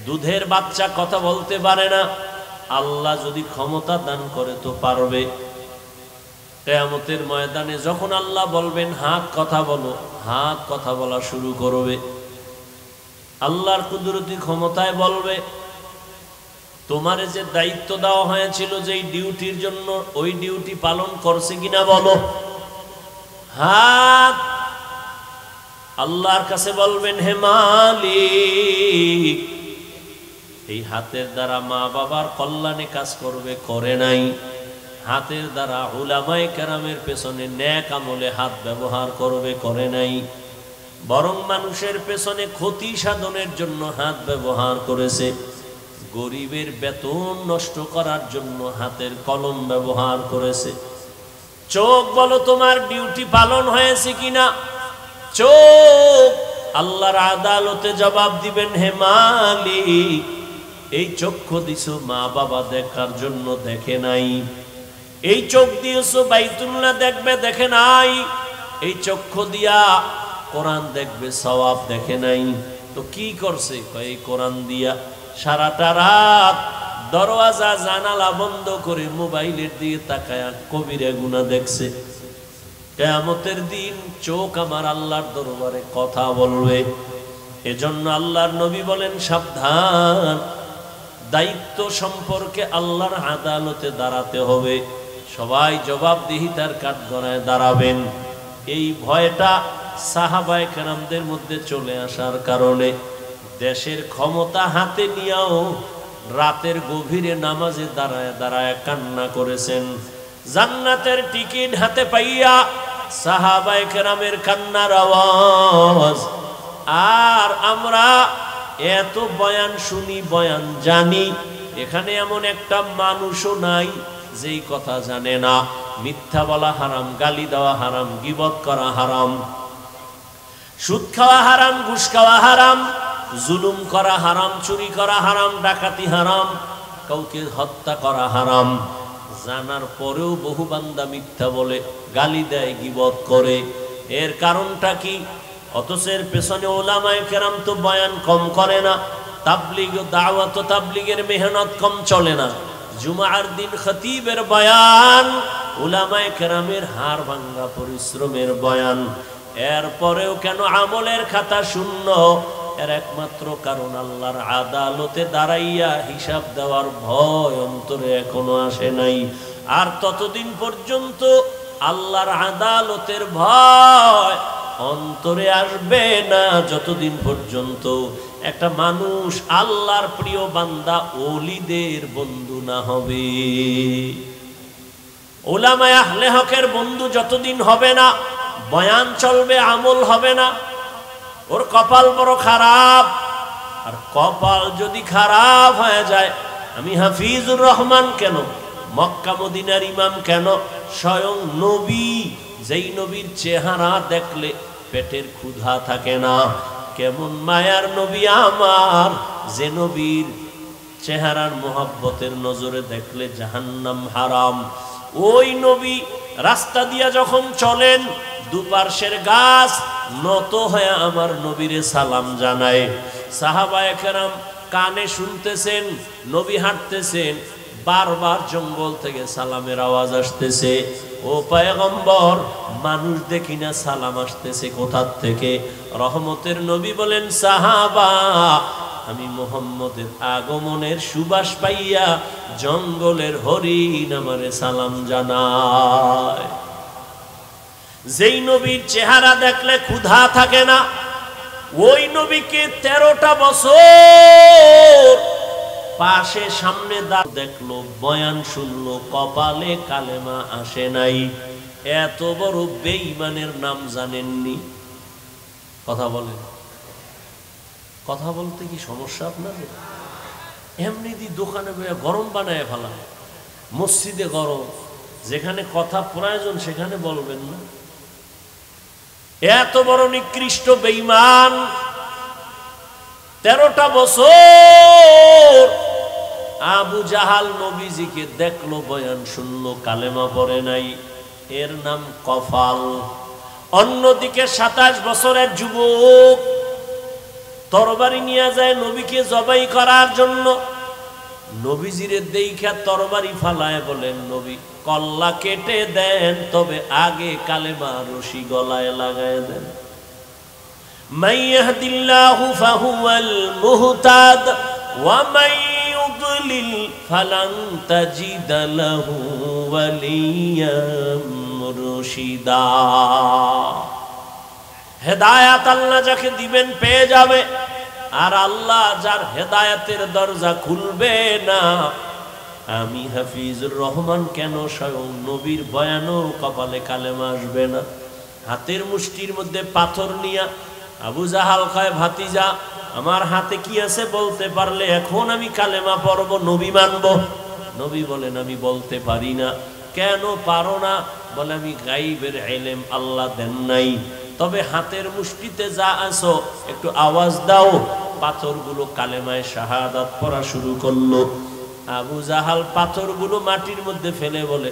দুধের বাচ্চা কথা বলতে পারে না, আল্লাহ যদি ক্ষমতা দান করে তো পারবে। কিয়ামতের ময়দানে যখন আল্লাহ বলবেন হাত কথা বলো, হাত কথা বলা শুরু করবে। আল্লাহর কুদরতি ক্ষমতায় বলবে, তোমারে যে দায়িত্ব দেওয়া হয়েছিল যেই ডিউটির জন্য, ওই ডিউটি পালন করছে কিনা বলো। হাত আল্লাহর কাছে বলবেন, হে মালিক, এই হাতের দ্বারা মা বাবার কল্যাণে কাজ করবে, করে নাই। হাতের দ্বারা উলামায়ে কেরামের পেছনে নেক আমলে হাত ব্যবহার করবে, করে নাই। বরং মানুষের পেছনে ক্ষতি সাধনের জন্য হাত ব্যবহার করেছে। গরিবের বেতন নষ্ট করার জন্য হাতের কলম ব্যবহার করেছে। চোখ বলো তোমার ডিউটি পালন হয়েছে কিনা? চোখ আল্লাহর আদালতে জবাব দিবেন, হে মালিক, এই চক্ষু দিছো মা বাবা দেখার জন্য, দেখে নাই। এই চোখ দিয়েছো বাইতুল্লাহ দেখবে, দেখে নাই। এই চক্ষু দিয়া কোরআন দেখবে, সওয়াব, দেখে নাই। তো কি করছে? এই কোরআন দিয়া সারাটা রাত দরওয়াজা জানালা বন্ধ করে মোবাইলের দিকে তাকায়া কবিরা গুনাহ দেখছে। কিয়ামতের দিন চোখ আমার আল্লাহর দরবারে কথা বলবে। এজন্য আল্লাহর নবী বলেন, সাবধান, দায়িত্ব সম্পর্কে আল্লাহর আদালতে দাঁড়াতে হবে। সবাই জবাবদিহিতার কাঠগড়ায় দাঁড়াবেন। এই ভয়টা সাহাবায়ে কেরামদের মধ্যে চলে আসার কারণে দেশের ক্ষমতা হাতে নিয়েও রাতের গভীরে নামাজে দাঁড়ায় দাঁড়ায় কান্না করেছেন। জান্নাতের টিকিট হাতে পাইয়া সাহাবায়ে কেরামের কান্নার আওয়াজ। আর আমরা এত বয়ান শুনি, বয়ান জানি, এখানে এমন একটা মানুষও নাই যেই কথা জানে না। মিথ্যা বলা হারাম, গালি দেওয়া হারাম, গীবত করা হারাম, সুদ খাওয়া হারাম, ঘুষ খাওয়া হারাম, জুলুম করা হারাম, চুরি করা হারাম, ডাকাতি হারাম, কাউকে হত্যা করা হারাম। জানার পরেও বহু বান্দা মিথ্যা বলে, গালি দেয়, গীবত করে। এর কারণটা কি? অথচ এর পেছনে উলামায়ে কেরাম তো বয়ান কম করে না, তাবলীগ ও দাওয়াত ও তাবলীগের মেহনত কম চলে না। জুমার দিন খতিবের বয়ান, উলামায়ে কেরামের হাড় ভাঙ্গা পরিশ্রমের বয়ান। এরপরেও কেন আমলের খাতা শূন্য? এর একমাত্র কারণ আল্লাহর আদালতে দাঁড়াইয়া হিসাব দেওয়ার ভয় অন্তরে এখনো আসে নাই। আর ততদিন পর্যন্ত আল্লাহর আদালতের ভয় অন্তরে আসবে না যতদিন পর্যন্ত একটা মানুষ আল্লাহর প্রিয় বান্দা, ওলিদের বন্ধু না হবে। উলামায়ে আহলে হকের বন্ধু যতদিন হবে না, বয়ান চলবে, আমল হবে না। ওর কপাল বড় খারাপ। আর কপাল যদি খারাপ হয়ে যায়, আমি হাফিজুর রহমান কেন, মক্কা মদিনার ইমাম কেন, স্বয়ং নবী, যেই নবীর চেহারা দেখলে পেটের ক্ষুধা থাকে না, কেমন মায়ার নবী আমার, যে নবীর চেহারার মোহাব্বতের নজরে দেখলে জাহান্নাম হারাম। ওই নবী রাস্তা দিয়া যখন চলেন, দুপার্শ্বের গাছ নত হয়ে আমার নবীরে সালাম জানায়। সাহাবায়ে কেরাম কানে শুনতেছেন, নবী হাঁটতেছেন, বারবার জঙ্গল থেকে সালামের আওয়াজ আসতেছে। ও পয়গম্বর, মানুষ দেখি না, সালাম আসতেছে কোথার থেকে? রহমতের নবী বলেন, সাহাবা, আমি মুহাম্মদের আগমনের সুবাস পাইয়া জঙ্গলের হরিণ আমারে সালাম জানায়। যেই নবীর চেহারা দেখলে ক্ষুধা থাকে না, ওই নবীকে 13টা বছর পাশে সামনে দেখলো, বয়ান শুনলো, কপালে কালেমা আসে নাই। এত বড় বেঈমানের নাম জানেননি? কথা বলেন। কথা বলতে কি সমস্যা আপনাদের? এমনি দি দোকানে গরম বানায় ফেলা, মসজিদে গরম, যেখানে কথা প্রয়োজন সেখানে বলবেন না। এত বড় নিকৃষ্ট বেঈমান 13টা বছর আবু জাহাল নবীজিকে দেখলো, বয়ান শুনলো, কালেমা পড়ে নাই। এর নাম কফাল। অন্যদিকে 27 বছরের যুবক তরবারি নিয়ে যায় নবীকে জবাই করার জন্য। নবীজিরে দেইখা তরবারি ফালায় বলেন, নবী কল্লা কেটে দেন, তবে আগে কালেমা রশি গলায় লাগায় দেন। মান ইয়াহদিল্লাহু ফাহুয়াল মুহতাদ ওয়া মান ইউদ্লিল ফালান তাজিদ লাহু ওয়ালিয়াম মুরশিদা। হেদায়াত আল্লাহ যাকে দিবেন পেয়ে যাবে, আর আল্লাহ যার হেদায়াতের দরজা খুলবে না, আমি হাফিজুর রহমান কেন স্বয়ং নবীর বয়ানও কপালে কালেমা আসবে না। হাতের মুষ্টির মধ্যে পাথর নিয়া আবু জাহাল কয়, ভাতিজা আমার হাতে কি আছে বলতে পারলে এখন আমি কালেমা পড়ব, নবী মানব। নবী বলেন আমি বলতে পারি না। কেন পারো না? বলে আমি গাইবের ইলম আল্লাহ দেন নাই, তবে হাতের মুষ্টিতে যা আছো একটু আওয়াজ দাও। পাথরগুলো কালেমায় শাহাদাত পড়া শুরু করলো। আবু জাহাল পাথরগুলো মাটির মধ্যে ফেলে বলে,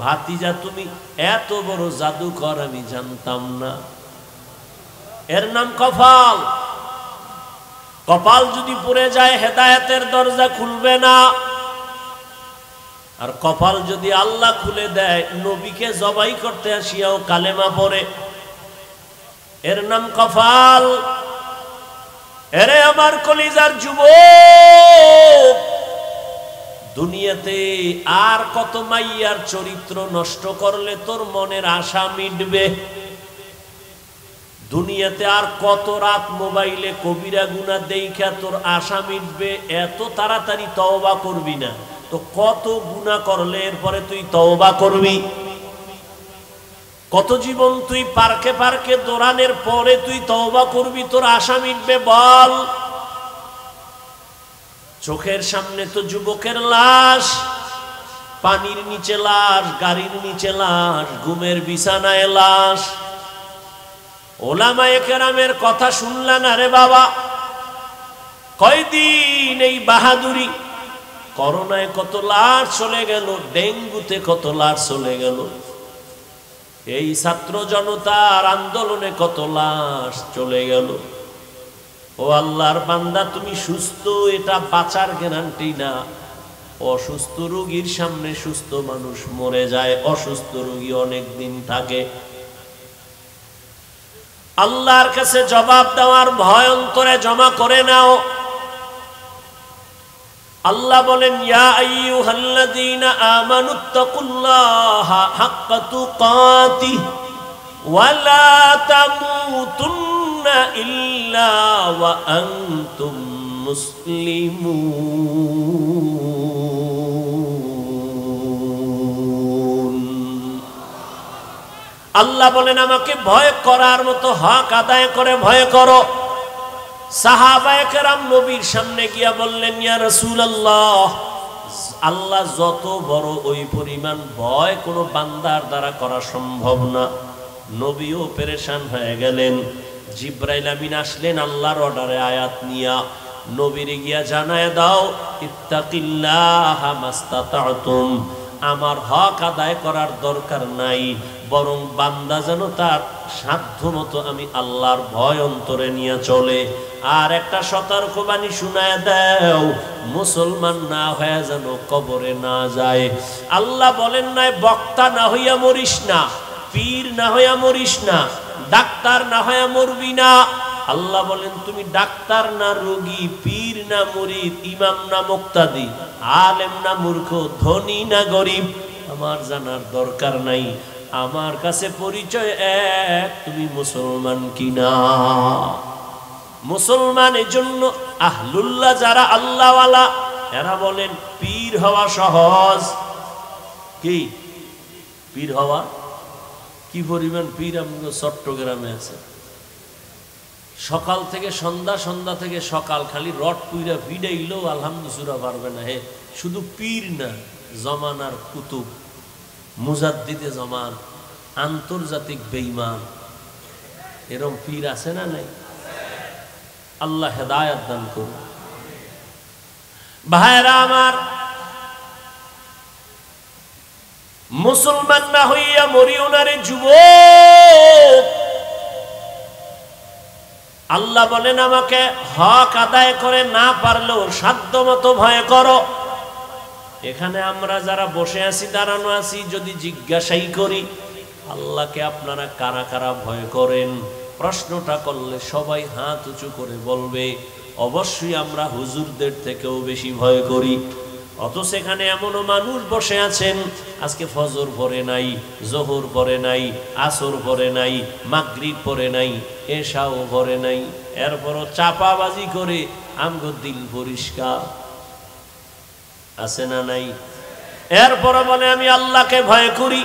ভাতিজা তুমি এত বড় জাদুকর আমি জানতাম না। এর নাম কপাল। কপাল যদি পুড়ে যায় হেদায়েতের দরজা খুলবে না। আর কপাল যদি আল্লাহ খুলে দেয়, নবীকে জবাই করতে আসিয়াও কালেমা পড়ে, এর নাম কপাল। এরে আমার কলিজার যুবক, দুনিয়াতে আর কত মাইয়ার চরিত্র নষ্ট করলে তোর মনের আশা মিটবে? দুনিয়াতে আর কত রাত মোবাইলে কবিরা গুনাহ দেইখা তোর আশা মিটবে? এত তাড়াতাড়ি তওবা করবি না তো কত গুনাহ করলে এরপরে তুই তওবা করবি? কত জীবন তুই পার্কে পার্কে দৌড়ানোর পরে তুই তওবা করবি, তোর আশা মিটবে? বল। চোখের সামনে তো যুবকের লাশ, পানির নিচে লাশ, গাড়ির নিচে লাশ, ঘুমের বিছানায় লাশ। ওলামায়ে কেরামের কথা শুনলা না রে বাবা? কয়দিন এই বাহাদুরি? করোনায় কত লাশ চলে গেল, ডেঙ্গুতে কত লাশ চলে গেল, এই ছাত্র জনতার আন্দোলনে কত লাশ চলে গেল। ও আল্লাহর বান্দা, তুমি সুস্থ, এটা বাঁচার গ্যারান্টি না। অসুস্থ রোগীর সামনে সুস্থ মানুষ মরে যায়, অসুস্থ রোগী অনেক দিন থাকে। আল্লাহর কাছে জবাব দেওয়ার ভয় অন্তরে জমা করে নাও। আল্লাহ বলেন, ইয়া আইয়ুহাল্লাযীনা আমানুত্তাকুল্লাহা হাক্কা তুকাতিহি ওয়া লা তামুতুন্না ইল্লা ওয়া আনতুম মুসলিমুন। আল্লাহ বলেন, আমাকে ভয় করার মতো হক আদায় করে ভয় করো। সাহাবায়ে কেরাম নবীর সামনে গিয়া বললেন, ইয়া রাসূলুল্লাহ, আল্লাহ যত বড় ওই পরিমাণ ভয় কোনো বান্দার দ্বারা করা সম্ভব না। নবীও পেরেশান হয়ে গেলেন। জিবরাইল আমিন আসলেন আল্লাহর অর্ডারে আয়াত নিয়া, নবীরে গিয়া জানায় দাও, ইত্তাকিল্লাহা মাস্তাতাতুম, আমার হক আদায় করার দরকার নাই, বরং বান্দা যেন তার সাধ্য মতো আমি আল্লাহর ভয় অন্তরে নিয়ে চলে। আর একটা সতর্কবাণী শুনায় দাও, মুসলমান না হয়ে যেন কবরে না যায়। আল্লাহ বলেন নাই বক্তা না হইয়া মরিস না, পীর না হইয়া মরিস না, ডাক্তার না হইয়া মরবি না। আল্লাহ বলেন, তুমি ডাক্তার না রোগী, পীর না মুরিদ, ইমাম না মুক্তাদি, আলেম না মূর্খ, ধনী না গরিব, আমার জানার দরকার নাই। আমার কাছে পরিচয় এক, তুমি মুসলমান কিনা। মুসলমানের জন্য আহলুল্লাহ যারা আল্লাহওয়ালা, এরা বলেন পীর হওয়া সহজ। কি পীর হওয়া? কি পরিমাণ পীর আমাদের চট্টগ্রামে আছে। সকাল থেকে সন্ধ্যা, সন্ধ্যা থেকে সকাল, খালি রড পুইরা ভিড়াইলেও আলহামদুলিল্লাহ পারবে না। হে শুধু পীর না, জমানার কুতুব, মুজাদ্দিদে জামান, আন্তর্জাতিক বেঈমান, এরকম পীর আছে না নাই? আল্লাহ হেদায়েত দান করুন। ভাইরা আমার, মুসলমান না হইয়া মরিও না রে যুবক। আল্লাহ বলেন, আমাকে হক আদায় করে না পারলেও সাধ্য মতো ভয় করো। এখানে আমরা যারা বসে আছি, দাঁড়ানো আছি, যদি জিজ্ঞাসাই করি আল্লাহকে আপনারা কারা কারা ভয় করেন, প্রশ্নটা করলে সবাই হাত উঁচু করে বলবে অবশ্যই আমরা হুজুরদের থেকেও বেশি ভয় করি, অত সেখানে এমনও মানুষ বসে আছেন আজকে ফজর পড়ে নাই, জোহর পড়ে নাই, আসর পড়ে নাই, মাগরিব পড়ে নাই, এশাও পড়ে নাই, এরপরও চাপাবাজি করে আমগো দিল পরিষ্কার আছে না নাই? এরপরও বলে আমি আল্লাহকে ভয় করি,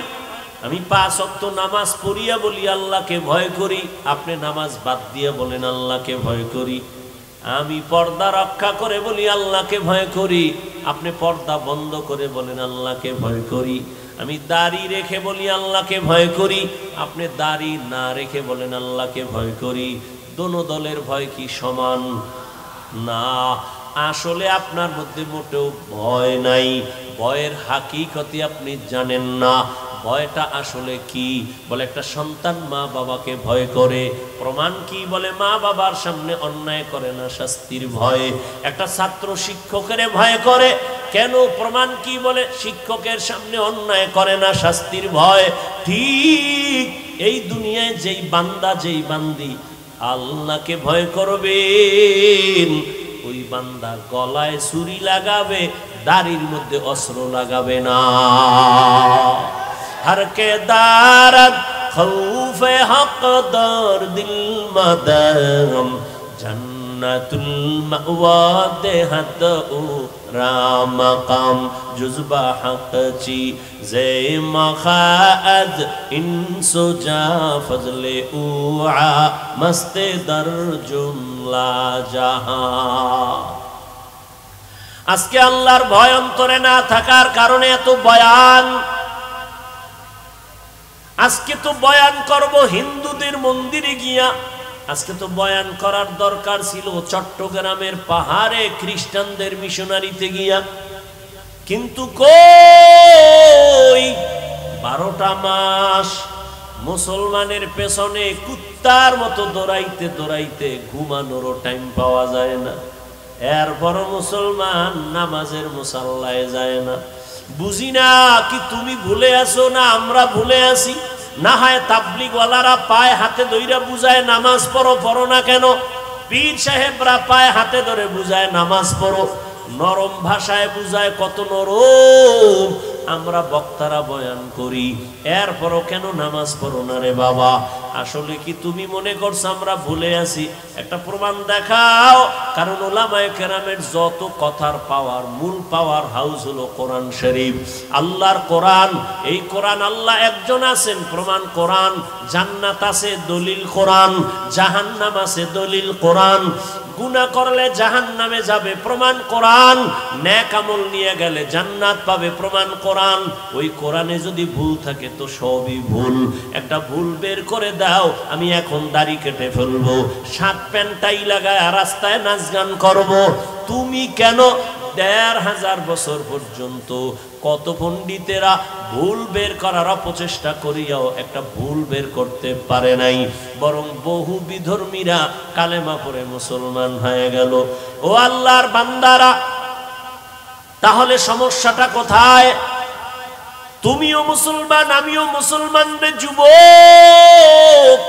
আমি 5 ওয়াক্ত নামাজ পড়িয়া বলি আল্লাহকে ভয় করি। আপনি নামাজ বাদ দিয়ে বলেন আল্লাহকে ভয় করি। আমি পর্দা রক্ষা করে বলি আল্লাহকে ভয় করি, আপনি পর্দা বন্ধ করে বলেন আল্লাহকে ভয় করি। আমি দাড়ি রেখে বলি আল্লাহকে ভয় করি, আপনি দাড়ি না রেখে বলেন আল্লাহকে ভয় করি। দোনো দলের ভয় কি সমান? না, আসলে আপনার মধ্যে মোটেও ভয় নাই। ভয়ের হাকিকতি আপনি জানেন না। ভয়টা আসলে কি? বলে একটা সন্তান মা বাবাকে ভয় করে। প্রমাণ কি? বলে মা বাবার সামনে অন্যায় করে না, শাস্তির ভয়ে। একটা ছাত্র শিক্ষকের ভয় করে, কেন? প্রমাণ কি? বলে শিক্ষকের সামনে অন্যায় করে না, শাস্তির ভয়। ঠিক এই দুনিয়ায় যেই বান্দা যেই বান্দি আল্লাহকে ভয় করবেন, ওই বান্দা গলায় ছুরি লাগাবে, দাড়ির মধ্যে অস্ত্র লাগাবে না। हर के दारद खौफ हक दर दिल मदम जन्नतुल मअवा देहत उ राम काम जुज़बा हक ची जे मखाद इंसो जा फजले उआ मस्ते दर जुमला जहां। আজকে আল্লাহর ভয় অন্তরে না থাকার কারণে এত বয়ান। আজকে তো বয়ান করব হিন্দুদের মন্দিরে গিয়া, আজকে তো বয়ান করার দরকার ছিল চট্টগ্রামের পাহাড়ে খ্রিস্টানদের মিশনারিতে গিয়া, কিন্তু কই 12টা মাস মুসলমানের পেছনে কুত্তার মতো দৌড়াইতে দৌড়াইতে ঘুমানোরও টাইম পাওয়া যায় না। এরপর মুসলমান নামাজের মুসাল্লায় যায় না। বুঝি না কি তুমি ভুলে আসো না আমরা ভুলে আসি? না হয় তাবলিগওয়ালারা পায়ে হাতে ধইরা বুঝায় নামাজ পড়ো, পড়ো না কেন? পীর সাহেবরা পায়ে হাতে ধরে বুঝায় নামাজ পড়ো, নরম ভাষায় বুঝায়, কত নরম। আমরা বক্তারা বয়ান করি, এরপরও কেন নামাজ পড়ো না রে বাবা? আসলে কি তুমি মনে করছো আমরা ভুলে আছি? একটা প্রমাণ দেখাও। কারণ উলামায়ে কেরামের যত কথার পাওয়ার, মূল পাওয়ার হাউস হলো কোরআন শরীফ, আল্লাহর কোরআন। এই কোরআন আল্লাহ একজন আছেন, প্রমাণ কোরআন। জান্নাত আছে, দলিল কোরআন। জাহান্নাম আছে, দলিল কোরআন। গুনাহ করলে জাহান্নামে যাবে, প্রমাণ কোরআন। নেক আমল নিয়ে গেলে জান্নাত পাবে, প্রমাণ কোরআন। ওই কোরআনে যদি ভুল থাকে তো সবই ভুল। একটা ভুল বের করে দাও, আমি এখন দাড়ি কেটে ফেলবো, শার্ট প্যান্টাই লাগায় রাস্তায় নাচ গান করবো। তুমি কেন 1500 বছর পর্যন্ত কত পণ্ডিতেরা ভুল বের করার অপচেষ্টা করিয়াও একটা ভুল বের করতে পারে নাই, বরং বহু বিধর্মীরা কালেমা পড়ে মুসলমান হয়ে গেল। ও আল্লাহর বান্দারা, তাহলে সমস্যাটা কোথায়? তুমিও মুসলমান, আমিও মুসলমান রে যুবক।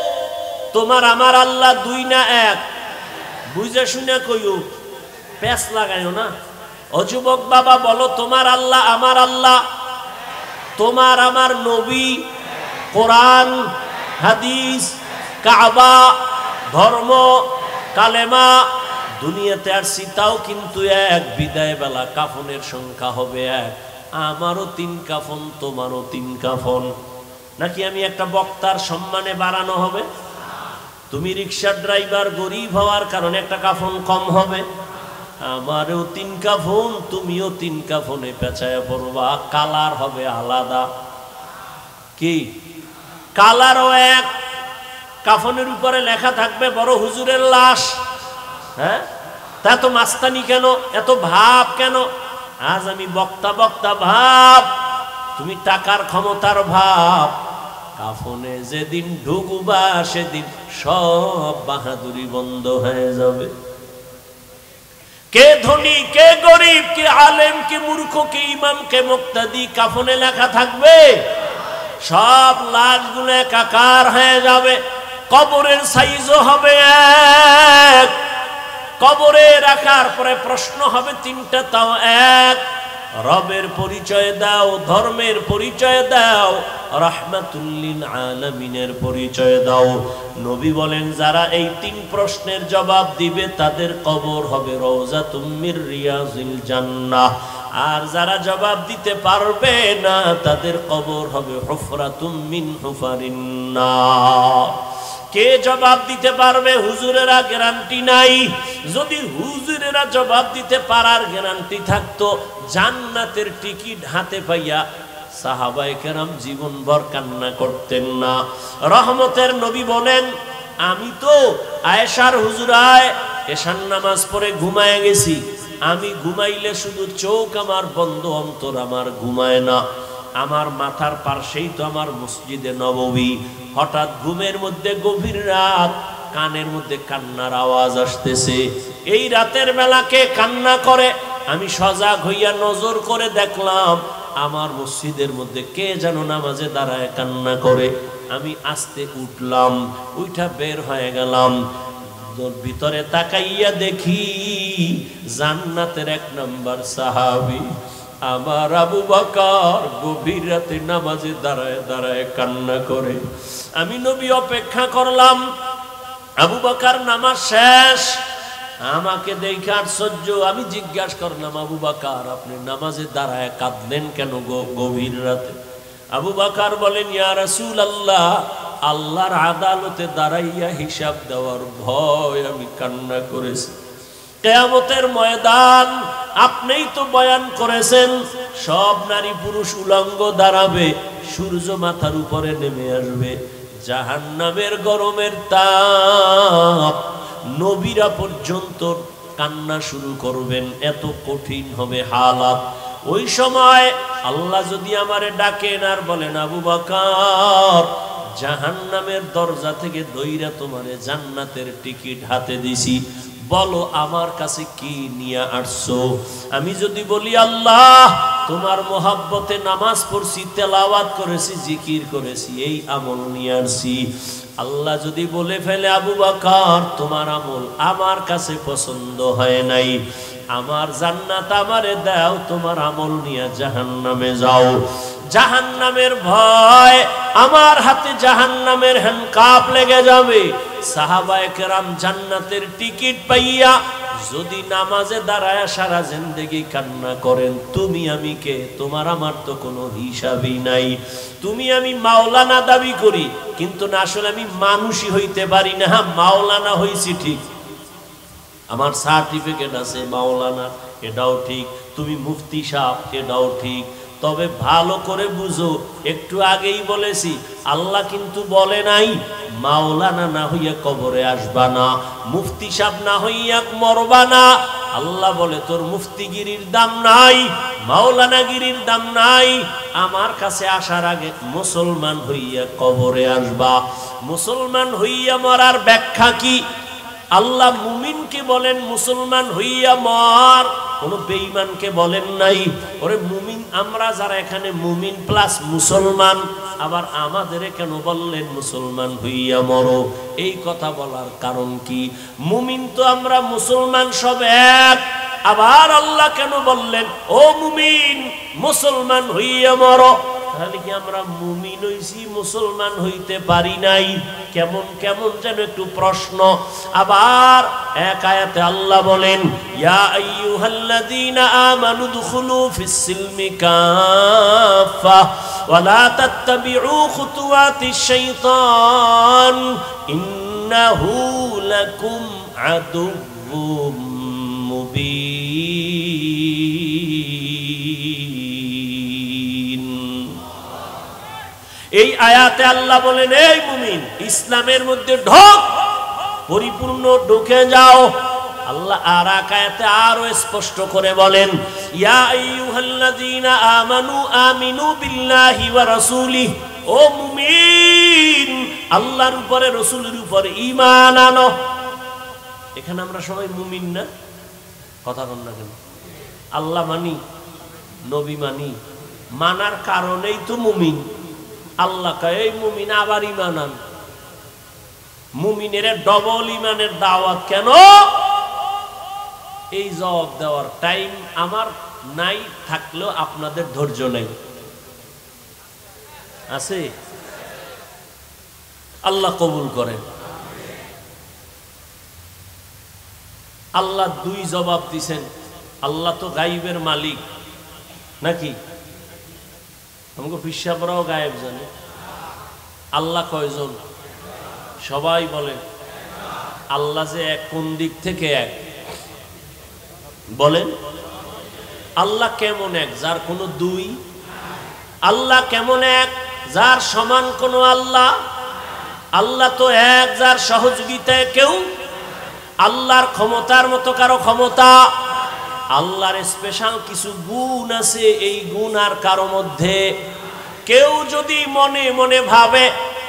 তোমার আমার আল্লাহ দুই না এক? বুঝে শুনে কইও, প্যাচ লাগাইও না। ও যুবক বাবা বলো, তোমার আল্লাহ আমার আল্লাহ? তোমার আমার নবী, কোরআন, হাদিস, কাবা, ধর্ম, কালেমা, দুনিয়াতে আসছি তাও কিন্তু এক। বিদায় বেলা কাফনের সংখ্যা হবে এক। আমারও 3 কাফন, তোমারও 3 কাফন। নাকি আমি একটা বক্তার সম্মানে বাড়ানো হবে? তুমি রিক্সার ড্রাইভার, গরিব হওয়ার কারণে একটা কাফন কম হবে? আমারও 3 কাফন, তুমিও 3 কাফনে পেঁচায় পড়বা, কালার হবে আলাদা। কি কালারও এক, কাফনের উপরে লেখা থাকবে বড় হুজুরের লাশ। হ্যাঁ, তা এত মাস্তানি কেন, এত ভাব কেন? আজ আমি বক্তা বক্তা ভাব, তুমি টাকার ক্ষমতার ভাব। কাফনে যেদিন ঢুকবা সেদিন সব বাহাদুরি বন্ধ হয়ে যাবে। কে ধনী, কে গরিব, কে আলেম, কে মূর্খ, কে ইমাম, কে মুক্তাদি, কাফনে লেখা থাকবে। সব লাশগুলো একাকার হয়ে যাবে। কবরের সাইজও হবে এক। কবরে রাখার পরে প্রশ্ন হবে 3টা, তাও এক। রবের পরিচয় দাও, ধর্মের পরিচয় দাও, রাহমাতুল লিল আলামিনের পরিচয় দাও। নবী বলেন যারা এই 3 প্রশ্নের জবাব দিবে তাদের কবর হবে রওজাতুম মির রিয়াজিল জান্নাহ, আর যারা জবাব দিতে পারবে না তাদের কবর হবে হুফরাতুম মিন হুফারিন নার। কে জবাব দিতে পারবে? হুজুরেরা গ্যারান্টি নাই। যদি হুজুরেরা জবাব দিতে পারার গ্যারান্টি থাকতো, জান্নাতের টিকিট হাতে পাইয়া সাহাবায়ে কেরাম জীবনভর কান্না করতেন না। রহমতের নবী বলেন আমি তো আয়েশার হুজুরায় এশার নামাজ পড়ে ঘুমায় গেছি, আমি ঘুমাইলে শুধু চোখ আমার বন্ধ, অন্তর আমার ঘুমায় না। আমার মাথার পাশেই তো আমার মসজিদে নববী। হঠাৎ ঘুমের মধ্যে গভীর রাত, কানের মধ্যে কান্নার আওয়াজ আসতেছে। এই রাতের বেলাকে কান্না করে আমি সজাগ হইয়া নজর করে দেখলাম আমার মসজিদের মধ্যে কে যেন নামাজে দাঁড়ায় কান্না করে। আমি আস্তে উঠলাম, উঠা বের হয়ে গেলাম। ভিতরে তাকাইয়া দেখি জান্নাতের 1 নম্বর সাহাবী আমার আবু বকর গভীর রাতে নামাজে দাঁড়ায় দাঁড়ায় কান্না করে। আমি নবী অপেক্ষা করলাম, আবু বকর নামাজ শেষ, আমাকে দেখে আশ্চর্য। আমি জিজ্ঞাসা করলাম আবু বকর আপনি নামাজে দাঁড়ায় কাঁদলেন কেন গভীর রাতে? আবু বকর বলেন ইয়া রাসূলুল্লাহ, আল্লাহর আদালতে দাঁড়াইয়া হিসাব দেওয়ার ভয় আমি কান্না করেছি। কিয়ামতের ময়দান আপনিই তো বয়ান করেছেন, সব নারী পুরুষ উলঙ্গ দাঁড়াবে, সূর্য মাথার উপরে নেমে আসবে, জাহান্নামের গরমের তাপ, নবীরা পর্যন্ত কান্না শুরু করবেন, এত কঠিন হবে হালাত। ওই সময় আল্লাহ যদি আমারে ডাকেন আর বলেন আবু বকর জাহান্নামের দরজা থেকে দইরা তোমারে জান্নাতের টিকিট হাতে দিছি, বলো আমার কাছে কি নিয়ে আসছো? আমি যদি বলি আল্লাহ তোমার মোহাব্বতে নামাজ পড়ছি, তেলাওয়াত করেছি, জিকির করেছি, এই আমল নিয়ে আসছি। আল্লাহ যদি বলে ফেলে আবু বকর তোমার আমল আমার কাছে পছন্দ হয় নাই, আমার জান্নাত আমারে দাও, তোমার আমল নিয়ে জাহান্নামে যাও। জাহান্নামের ভয়, আমার হাতে জাহান্নামের হ্যান্ডকাপ লেগে যাবে। সাহাবায়ে কেরাম জান্নাতের টিকিট পাইয়া যদি নামাজে দাঁড়ায় সারা জিন্দেগি কান্না করেন, তুমি আমি কে? তোমার আমার তো কোনো হিসাবই নাই। তুমি আমি মাওলানা দাবি করি, কিন্তু না আসলে আমি মানুষই হইতে পারি না। হ্যাঁ মাওলানা হইছি ঠিক, আমার সার্টিফিকেট আছে মাওলানা, এটাও ঠিক। তুমি মুফতি সাহেব, এটাও ঠিক। তবে ভালো করে বুঝো, একটু আগেই বলেছি আল্লাহ কিন্তু বলে নাই মাওলানা না হইয়া কবরে আসবা না, মুফতি সাহেব না হইয়া মরবা না। আল্লাহ বলে তোর মুফতিগিরির দাম নাই, মাওলানাগিরির দাম নাই, আমার কাছে আসার আগে মুসলমান হইয়া কবরে আসবা। মুসলমান হইয়া মরার ব্যাখ্যা কি? আল্লাহ মুমিনকে বলেন মুসলমান হইয়া মর, কোন বেঈমানকে বলেন নাই। ওরে মুমিন আমরা যারা এখানে মুমিন প্লাস মুসলমান, আবার আমাদের কেন বললেন মুসলমান হইয়া মরো? এই কথা বলার কারণ কি? মুমিন তো আমরা মুসলমান সব এক, আবার আল্লাহ কেন বললেন ও মুমিন মুসলমান হইয়া মরো? তাহলে কি আমরা মুমিন হইছি, মুসলমান হইতে পারি নাই? কেমন কেমন যেন একটু প্রশ্ন। আবার এক আয়াতে আল্লাহ বলেন ইয়া আইয়ুহাল্লাযীনা আমানু দুখুলু ফিস-সিলমি কাফা ওয়া লা তাত্তাবিউ খুতুওয়াতিশ শাইতান ইন্নাহু লাকুম আদুউম মুবিন। এই আয়াতে আল্লাহ বলেন এই মুমিন ইসলামের মধ্যে ঢোক, পরিপূর্ণ ঢুকে যাও। আল্লাহ আর এক আয়াতে আরো স্পষ্ট করে বলেন ইয়া আইয়ুহাল্লাযীনা আমানু আমিনু বিল্লাহি ওয়া রাসূলিহি, ও মুমিন আল্লাহর উপরে রাসূলের উপরে ঈমান আনো। এখানে আমরা সবাই মুমিন না? কথা বল না কেন? আল্লাহ মানি, নবী মানি, মানার কারণেই তো মুমিন। আল্লাহ কয় এই মুমিন আবার ঈমান আন। মুমিনের ডবল ঈমানের দাওয়াত কেন? এই জবাব দেওয়ার টাইম আমার নাই থাকলেও আপনাদের ধৈর্য নেই আছে। আল্লাহ কবুল করেন। আল্লাহ দুই জবাব দিছেন। আল্লাহ তো গায়েবের মালিক নাকি? আমাকে পিসাবরাও গায়েব জানে। আল্লাহ কয়জন? সবাই বলেন আল্লাহ যে এক, কোন দিক থেকে এক বলেন? আল্লাহ কেমন এক যার কোনো দুই? আল্লাহ কেমন এক যার সমান কোনো আল্লাহ? আল্লাহ তো এক যার সহযোগিতায় কেউ। আল্লাহর ক্ষমতার মতো কারো ক্ষমতা? আল্লাহর স্পেশাল কিছু গুণ আছে, এই গুণ আর কারো মধ্যে। কেউ যদি মনে মনে ভাবে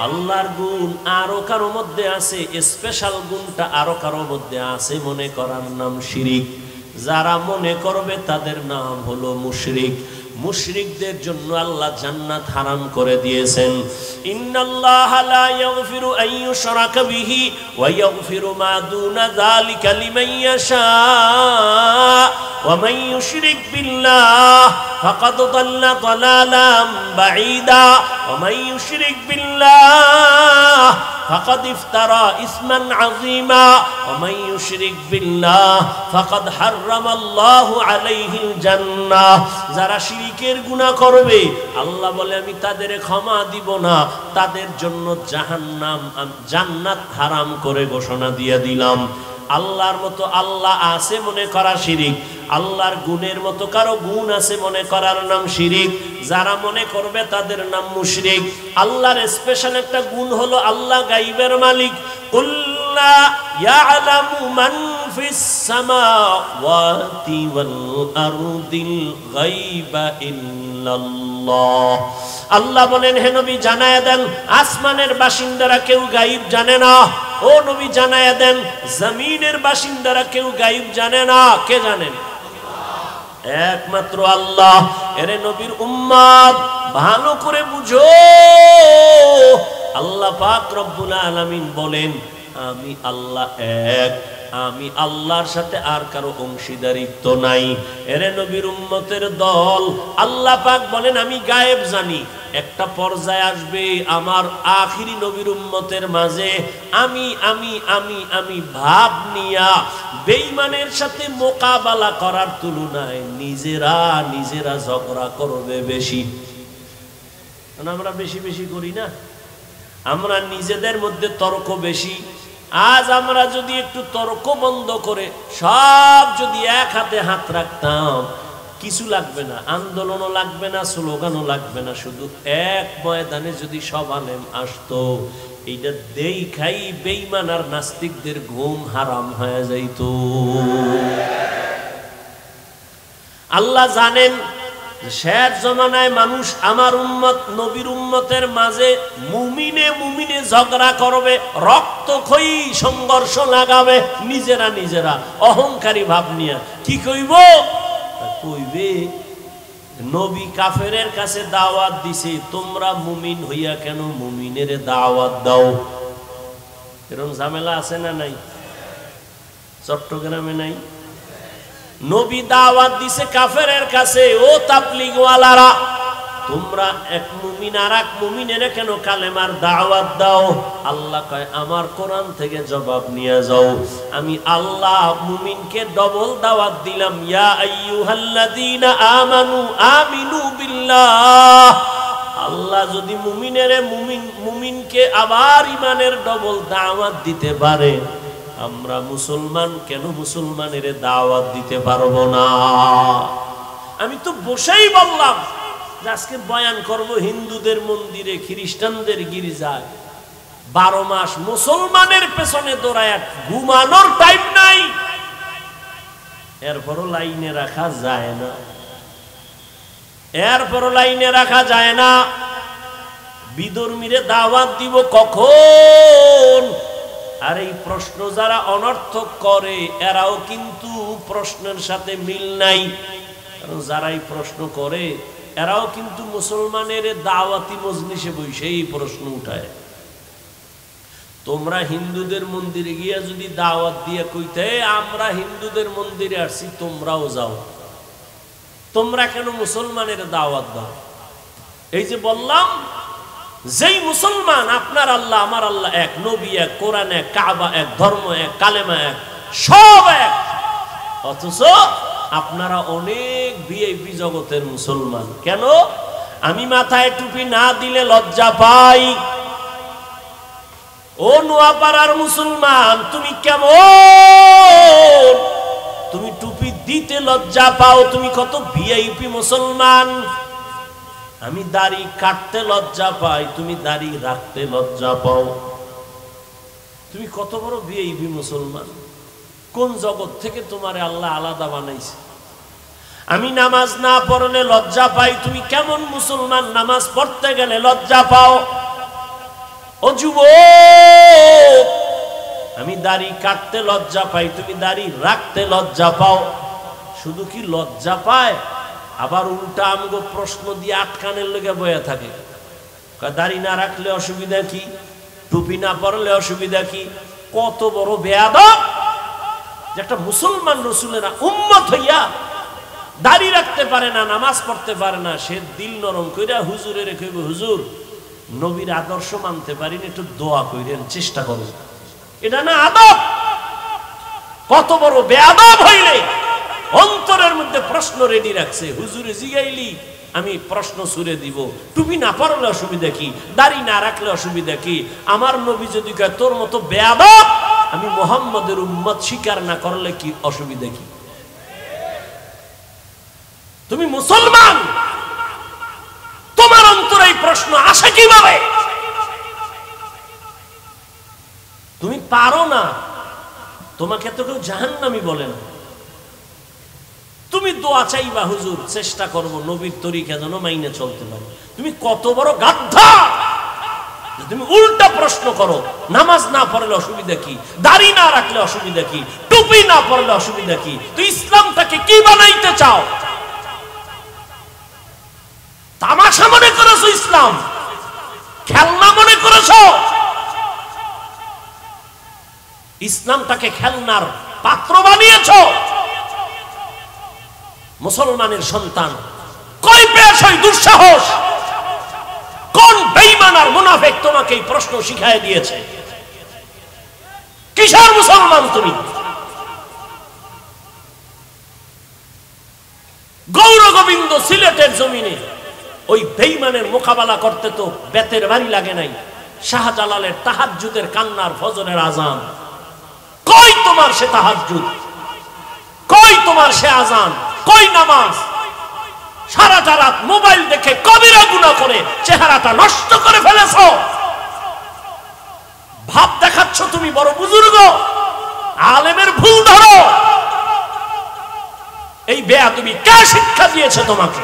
আল্লাহর গুণ আরো কারো মধ্যে আছে, স্পেশাল গুণটা আরো কারো মধ্যে আছে, মনে করার নাম শিরিক। যারা মনে করবে তাদের নাম হলো মুশরিক। মুশরিকদের জন্য আল্লাহ জান্নাত হারাম করে দিয়েছেন। ইন্নাল্লাহা লা ইয়াগফিরু আন ইউশরাকা বিহি ওয়া ইয়াগফিরু মা দুনা যালিকা লিমান ইয়াশা ওয়া মান ইউশরিক বিল্লাহ ফাকাদ দাল্লা দালালাম বাঈদা ওয়া মান ইউশরিক বিল্লাহ ফাকাদ ইফতারা ইসমান আযীমা ওয়া মান ইউশরিক বিল্লাহ ফাকাদ হারামাল্লাহু আলাইহিল জান্নাহ। যারা শিরকের গুনাহ করবে আল্লাহ বলে আমি তাদের ক্ষমা দিব না, তাদের জন্য জাহান্নাম, জান্নাত হারাম করে ঘোষণা দিয়ে দিলাম। আল্লাহর মতো আল্লাহ আছে মনে করা শিরিক। আল্লাহর গুণের মতো কারো গুণ আছে মনে করার নাম শিরিক। যারা মনে করবে তাদের নাম মুশরিক। আল্লাহর স্পেশাল একটা গুণ হলো আল্লাহ গায়বের মালিক। কুল লা ইয়ালামু মান ফিস সামাওয়াতি ওয়াল আরদিল গায়বা ইল্লাল্লাহ। আল্লাহ বলেন হে নবী জানায়া দেন আসমানের বাসিন্দারা কেউ গায়ব জানে না। ও নবী জানায়া দেন জমিনের বাসিন্দারা কেউ গায়ব জানে না। কে জানেন? একমাত্র আল্লাহ। এরে নবীর উম্মত ভালো করে বুঝো, আল্লাহ পাক রব্বুল আলামিন বলেন আমি আল্লাহ এক, আমি আল্লাহর সাথে আর কারো অংশীদারিত্ব নাই। এরে নবীর উম্মতের দল, আল্লাহ পাক বলেন আমি গায়েব জানি। একটা পর্যায়ে আসবে আমার আখিরি নবীর উম্মতের মাঝে আমি আমি আমি আমি ভাব নিয়া বেঈমানের সাথে মোকাবেলা করার তুলনায় নিজেরা নিজেরা ঝগড়া করবে বেশি। আমরা বেশি বেশি করি না, আমরা নিজেদের মধ্যে তর্ক বেশি। আজ আমরা যদি একটু তর্ক বন্ধ করে সব যদি এক হাতে হাত রাখতাম, কিছু লাগবে না, আন্দোলনও লাগবে না, স্লোগানও লাগবে না, শুধু এক ময়দানে যদি সব আলেম আসতো, এইটা দেখাই বেঈমান আর নাস্তিকদের ঘুম হারাম হয়ে যাইত। আল্লাহ জানেন শেষ জমানায় মানুষ আমার উম্মত নবীর উম্মতের মাঝে মুমিনে মুমিনে ঝগড়া করবে, রক্তক্ষয়ী সংঘর্ষ লাগাবে, নিজেরা নিজেরা অহংকারী ভাব নিয়ে। কি কইব? কইবে নবী কাফেরের কাছে দাওয়াত দিছে, তোমরা মুমিন হইয়া কেন মুমিনের দাওয়াত দাও? এরকম ঝামেলা আছে না নাই? চট্টগ্রামে নাই? নবী দাওয়াত দিছে কাফেরের কাছে, ও তাবলীগওয়ালারা তোমরা এক মুমিন আর এক মুমিনের কেন কালেমার দাওয়াত দাও? আল্লাহ কয় আমার কোরআন থেকে জবাব নিয়ে যাও। আমি আল্লাহ মুমিনকে ডবল দাওয়াত দিলাম, ইয়া আইয়ুহাল্লাযীনা আমানু আমিনু বিল্লাহ। আল্লাহ যদি মুমিনকে আবার ইমানের ডবল দাওয়াত দিতে পারে, আমরা মুসলমান কেন মুসলমানের দাওয়াত দিতে পারবো না? আমি তো বসেই বললাম যে আজকে বয়ান করব হিন্দুদের মন্দিরে, খ্রিস্টানদের গির্জায়। 12 মাস মুসলমানের পেছনে দৌড়ায়, ঘুমানোর টাইম নাই, এরপরও লাইনে রাখা যায় না, এরপরও লাইনে রাখা যায় না। বিধর্মীরে দাওয়াত দিব কখন? আর এই প্রশ্ন যারা অনর্থক করে এরাও কিন্তু প্রশ্নের সাথে মিল নাই। কারণ যারাই প্রশ্ন করে এরাও কিন্তু মুসলমানের দাওয়াতি মজলিসে বসে এই প্রশ্ন উঠায়। তোমরা হিন্দুদের মন্দিরে গিয়া যদি দাওয়াত দিয়ে কইতে আমরা হিন্দুদের মন্দিরে আসছি তোমরাও যাও, তোমরা কেন মুসলমানের দাওয়াত দাও? এই যে বললাম, যেই মুসলমান আপনার আল্লাহ আমার আল্লাহ এক, নবী এক, কোরআন এক, কাবা এক, ধর্ম এক, কালেমা এক, সব এক, অথচ আপনারা অনেক ভিআইপি জগতের মুসলমান। কেন? আমি মাথায় টুপি না দিলে লজ্জা পাই। ও নোয়াপাড়ার মুসলমান, তুমি কেমন? তুমি টুপি দিতে লজ্জা পাও, তুমি কত ভিআইপি মুসলমান। আমি দাড়ি কাটতে লজ্জা পাই, তুমি দাড়ি রাখতে লজ্জা পাও। তুমি কত বড় ভিআইপি মুসলমান। কোন জগৎ থেকে তোমারে আল্লাহ আলাদা বানাইছে? আমি নামাজ না পড়লে লজ্জা পাই, তুমি কেমন মুসলমান নামাজ পড়তে গেলে লজ্জা পাও? ও যুবক, আমি দাড়ি কাটতে লজ্জা পাই, তুমি দাড়ি রাখতে লজ্জা পাও। শুধু কি লজ্জা পায়, আবার উল্টা আমগো প্রশ্ন দিয়ে আটকানের লেগে বয়ে থাকে। দাড়ি না রাখলে অসুবিধা কি? টুপি না পরলে অসুবিধা কি? কত বড় বেয়াদব যে একটা মুসলমান রসুলের উম্মত হইয়া দাড়ি রাখতে পারে না, নামাজ পড়তে পারে না, সে দিল নরম কইরা হুজুরে রেখে, হুজুর নবীর আদর্শ মানতে পারিনি, একটু দোয়া কইরেন, চেষ্টা করেন। এটা না আদব? কত বড় বেয়াদব হইলে অন্তরের মধ্যে প্রশ্ন রেডি রাখছে, হুজুরে জিগাইলি আমি প্রশ্ন ছুড়ে দিব। টুপি না পরলে অসুবিধা কি? দাড়ি না রাখলে অসুবিধা কি? আমার নবী যদি কয় তোর মতো বেয়াদব আমি মুহাম্মদের উম্মত স্বীকার না করলে কি অসুবিধা কি? তুমি মুসলমান, তোমার অন্তরে এই প্রশ্ন আসে কিভাবে? তুমি পারো না, তোমাকে তো কেউ জাহান্নামী বলে না। তুমি দোয়া চাইবা, হুজুর চেষ্টা করব নবীর তরিকা যেন মাইনে চলতে পারে। তুমি কত বড় গাধা, তুমি উল্টা প্রশ্ন করো, নামাজ না পড়লে অসুবিধা কি? দাড়ি না রাখলে অসুবিধা কি? টুপি না পড়লে অসুবিধা কি? তুই ইসলামটাকে কি বানাইতে চাও? তামাশা মনে করেছো ইসলাম? খেলনা মনে করেছো? ইসলামটাকে খেলনার পাত্র বানিয়েছো। মুসলমানের সন্তান কই পেয়েছ এই দুঃসাহস? কোন বেঈমান আর মুনাফিক তোমাকে এই প্রশ্ন শিখায় দিয়েছে? কিসের মুসলমান তুমি? গৌর গোবিন্দ সিলেটের জমিনে ওই বেঈমানের মোকাবেলা করতে তো বেতের বাড়ি লাগে নাই। শাহজালালের তাহাজ্জুদের কান্নার ফজরের আজান, কই তোমার সে তাহাজ্জুদ? কই তোমার সে আজান? কই নামাজ? সারাটা রাত মোবাইল দেখে কবিরা গুনাহ করে চেহারাটা নষ্ট করে ফেলেছো। ভাব দেখাচ্ছ তুমি বড় বুজুর্গ, আলেমের ভুল ধরো। এই বেয়াদবি কে শিক্ষা দিয়েছে তোমাকে?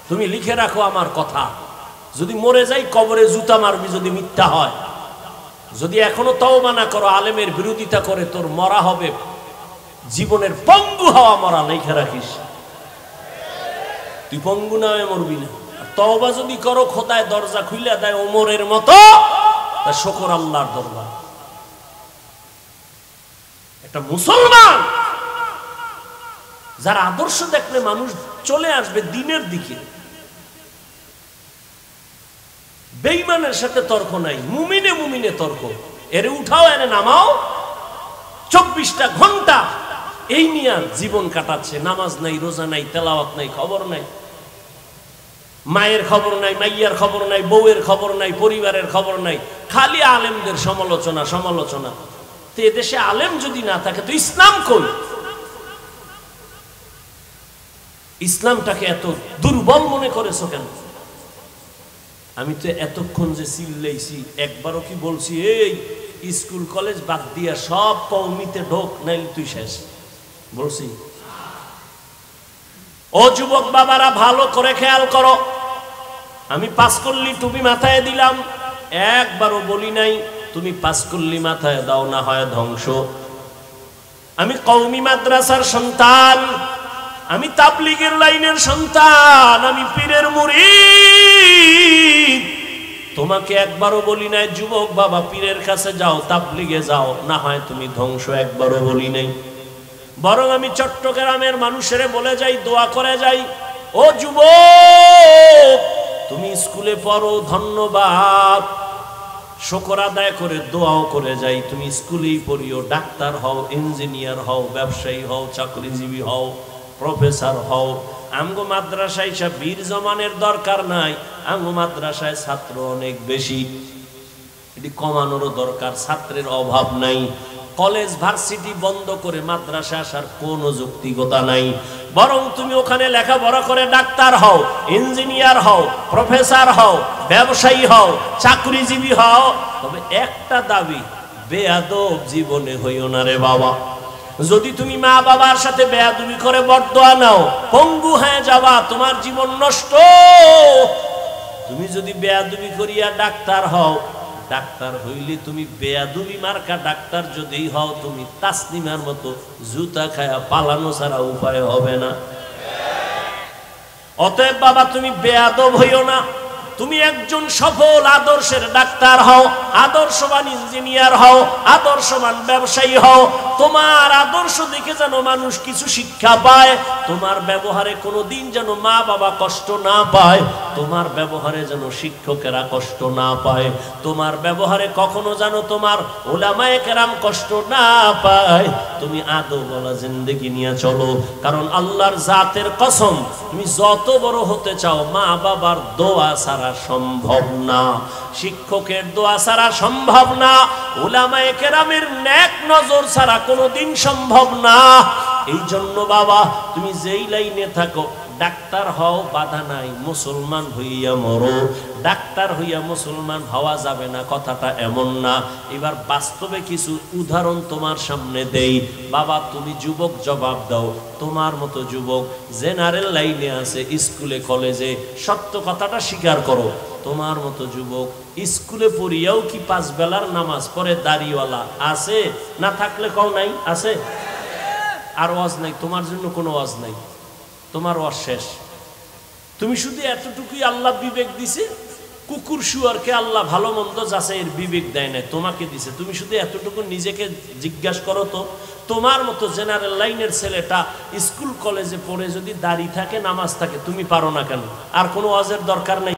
তুমি লিখে রাখো আমার কথা, যদি মরে যাই কবরে জুতা মারবি যদি মিথ্যা হয়। যদি এখনো তওবা না করো, আলেমের বিরোধিতা করে, তোর মরা হবে জীবনের পঙ্গু হওয়া মরা। লিখে রাখিস, তুই পঙ্গু না হয়ে মরবি না। তওবা যদি করো, খোদায় দরজা খুলে দেয় ওমরের মতো, তা শুকর আল্লাহর দরবার। একটা মুসলমান যার আদর্শ দেখলে মানুষ চলে আসবে দিনের দিকে। বেঈমানের সাথে তর্ক নাই, মুমিনে মুমিনে তর্ক। এরে উঠাও, এরে নামাও, 24টা ঘন্টা এই নিয়ে জীবন কাটাচ্ছে। নামাজ নাই, রোজা নাই, তেলাওয়াত নাই, খবর নাই। মায়ের খবর নাই, মাইয়ার খবর নাই, বউয়ের খবর নাই, পরিবারের খবর নাই, খালি আলেমদের সমালোচনা সমালোচনা। তো এদেশে আলেম যদি না থাকে তো ইসলাম কই? ইসলামটাকে এত দুর্বল মনে করেছো কেন? আমি তো এতক্ষণ যে চিল্লাইছি, একবারও কি বলছি এই স্কুল কলেজ বাদ দিয়া সব কওমিতে ঢোক, নাইলে তুই শেষ? বলছি? ও যুবক বাবারা, ভালো করে খেয়াল করো। আমি পাঁচকল্লি টুপি মাথায় দিলাম, একবারও বলি নাই তুমি পাঁচকল্লি মাথায় দাও, না হয় ধ্বংস। আমি কওমি মাদ্রাসার সন্তান, আমি তাবলীগের লাইনের সন্তান, আমি পীরের মুরিদ। তোমাকে একবারও বলি নাই যুবক বাবা পীরের কাছে যাও, তাবলীগে যাও, না হয় তুমি ধ্বংস। একবারও বলি নাই। বরং আমি চট্টগ্রামের মানুষের বলে যাই, দোয়া করে যাই, ও যুবক তুমি স্কুলে পড়ো, ধন্যবাদ, শুকর আদায় করে দোয়াও করে যাই, তুমি স্কুলেই পড়িও, ডাক্তার হও, ইঞ্জিনিয়ার হও, ব্যবসায়ী হও, চাকরিজীবী হও, প্রফেসর হও। আমগো মাদ্রাসায় সব বীর জমানের দরকার নাই, আমগো মাদ্রাসায় ছাত্র অনেক বেশি, এটি কমানোরও দরকার, ছাত্রের অভাব নাই। কলেজ ভার্সিটি বন্ধ করে মাদ্রাসা আসার কোনো যৌক্তিকতা নাই, বরং তুমি ওখানে লেখাপড়া করে ডাক্তার হও, ইঞ্জিনিয়ার হও, প্রফেসর হও, ব্যবসায়ী হও, চাকরিজীবী হও। তবে একটা দাবি, বেয়াদব জীবনে হইও না রে বাবা। যদি তুমি মা বাবার সাথে বেয়াদবি করে বরদোয়া নাও, পঙ্গু হয়ে যাবা, তোমার জীবন নষ্ট। তুমি যদি বেয়াদবি করিয়া ডাক্তার হও, ডাক্তার হইলে তুমি বেয়াদবি মার্কা ডাক্তার যদি হও, তুমি তাসলিমার মতো জুতা খায়া পালানো ছাড়া উপায় হবে না। অতএব বাবা তুমি বেয়াদব হইও না, তুমি একজন সফল আদর্শের ডাক্তার হও, আদর্শবান ইঞ্জিনিয়ার হও, আদর্শবান ব্যবসায়ী হও। তোমার আদর্শ দেখে যেন মানুষ কিছু শিক্ষা পায়, তোমার ব্যবহারে কোনোদিন যেন মা বাবা কষ্ট না পায়, তোমার ব্যবহারে যেন শিক্ষকেরা কষ্ট না পায়, তোমার ব্যবহারে কখনো যেন তোমার ওলামায়ে কেরাম কষ্ট না পায়। তুমি আদবওয়ালা জিন্দেগি নিয়ে চলো, কারণ আল্লাহর জাতের কসম, তুমি যত বড় হতে চাও মা বাবার দোয়া ছাড়া সম্ভব না, শিক্ষকের দোয়া ছাড়া সম্ভব না, উলামায়ে কেরামের নেক নজর ছাড়া কোনোদিন সম্ভব না। এই জন্য বাবা তুমি যেই লাইনে থাকো, ডাক্তার হও বাধা নাই, মুসলমান হইয়া মরো। ডাক্তার হইয়া মুসলমান হওয়া যাবে না কথাটা এমন না। এবার বাস্তবে কিছু উদাহরণ তোমার সামনে দেই। বাবা তুমি যুবক, জবাব দাও, তোমার মতো যুবক জেনারেল লাইনে আছে, স্কুলে কলেজে, সত্য কথাটা স্বীকার করো, তোমার মতো যুবক স্কুলে পড়িয়াও কি 5 বেলার নামাজ পড়ে দাড়িওয়ালা আছে? না থাকলে কও নাই, আছে। আর ওয়াজ নাই, তোমার জন্য কোনো ওয়াজ নাই, তোমার ওয়াজ শেষ। তুমি শুধু এতটুকুই আল্লাহ বিবেক দিছে, কুকুর শুয়ারকে আল্লাহ ভালো মন্দ যাচাই এর বিবেক দেয় না, তোমাকে দিছে। তুমি শুধু এতটুকু নিজেকে জিজ্ঞাসা করো তো, তোমার মতো জেনারেল লাইনের ছেলেটা স্কুল কলেজে পড়ে যদি দাড়ি থাকে, নামাজ থাকে, তুমি পারো না কেন? আর কোনো ওয়াজের দরকার নাই।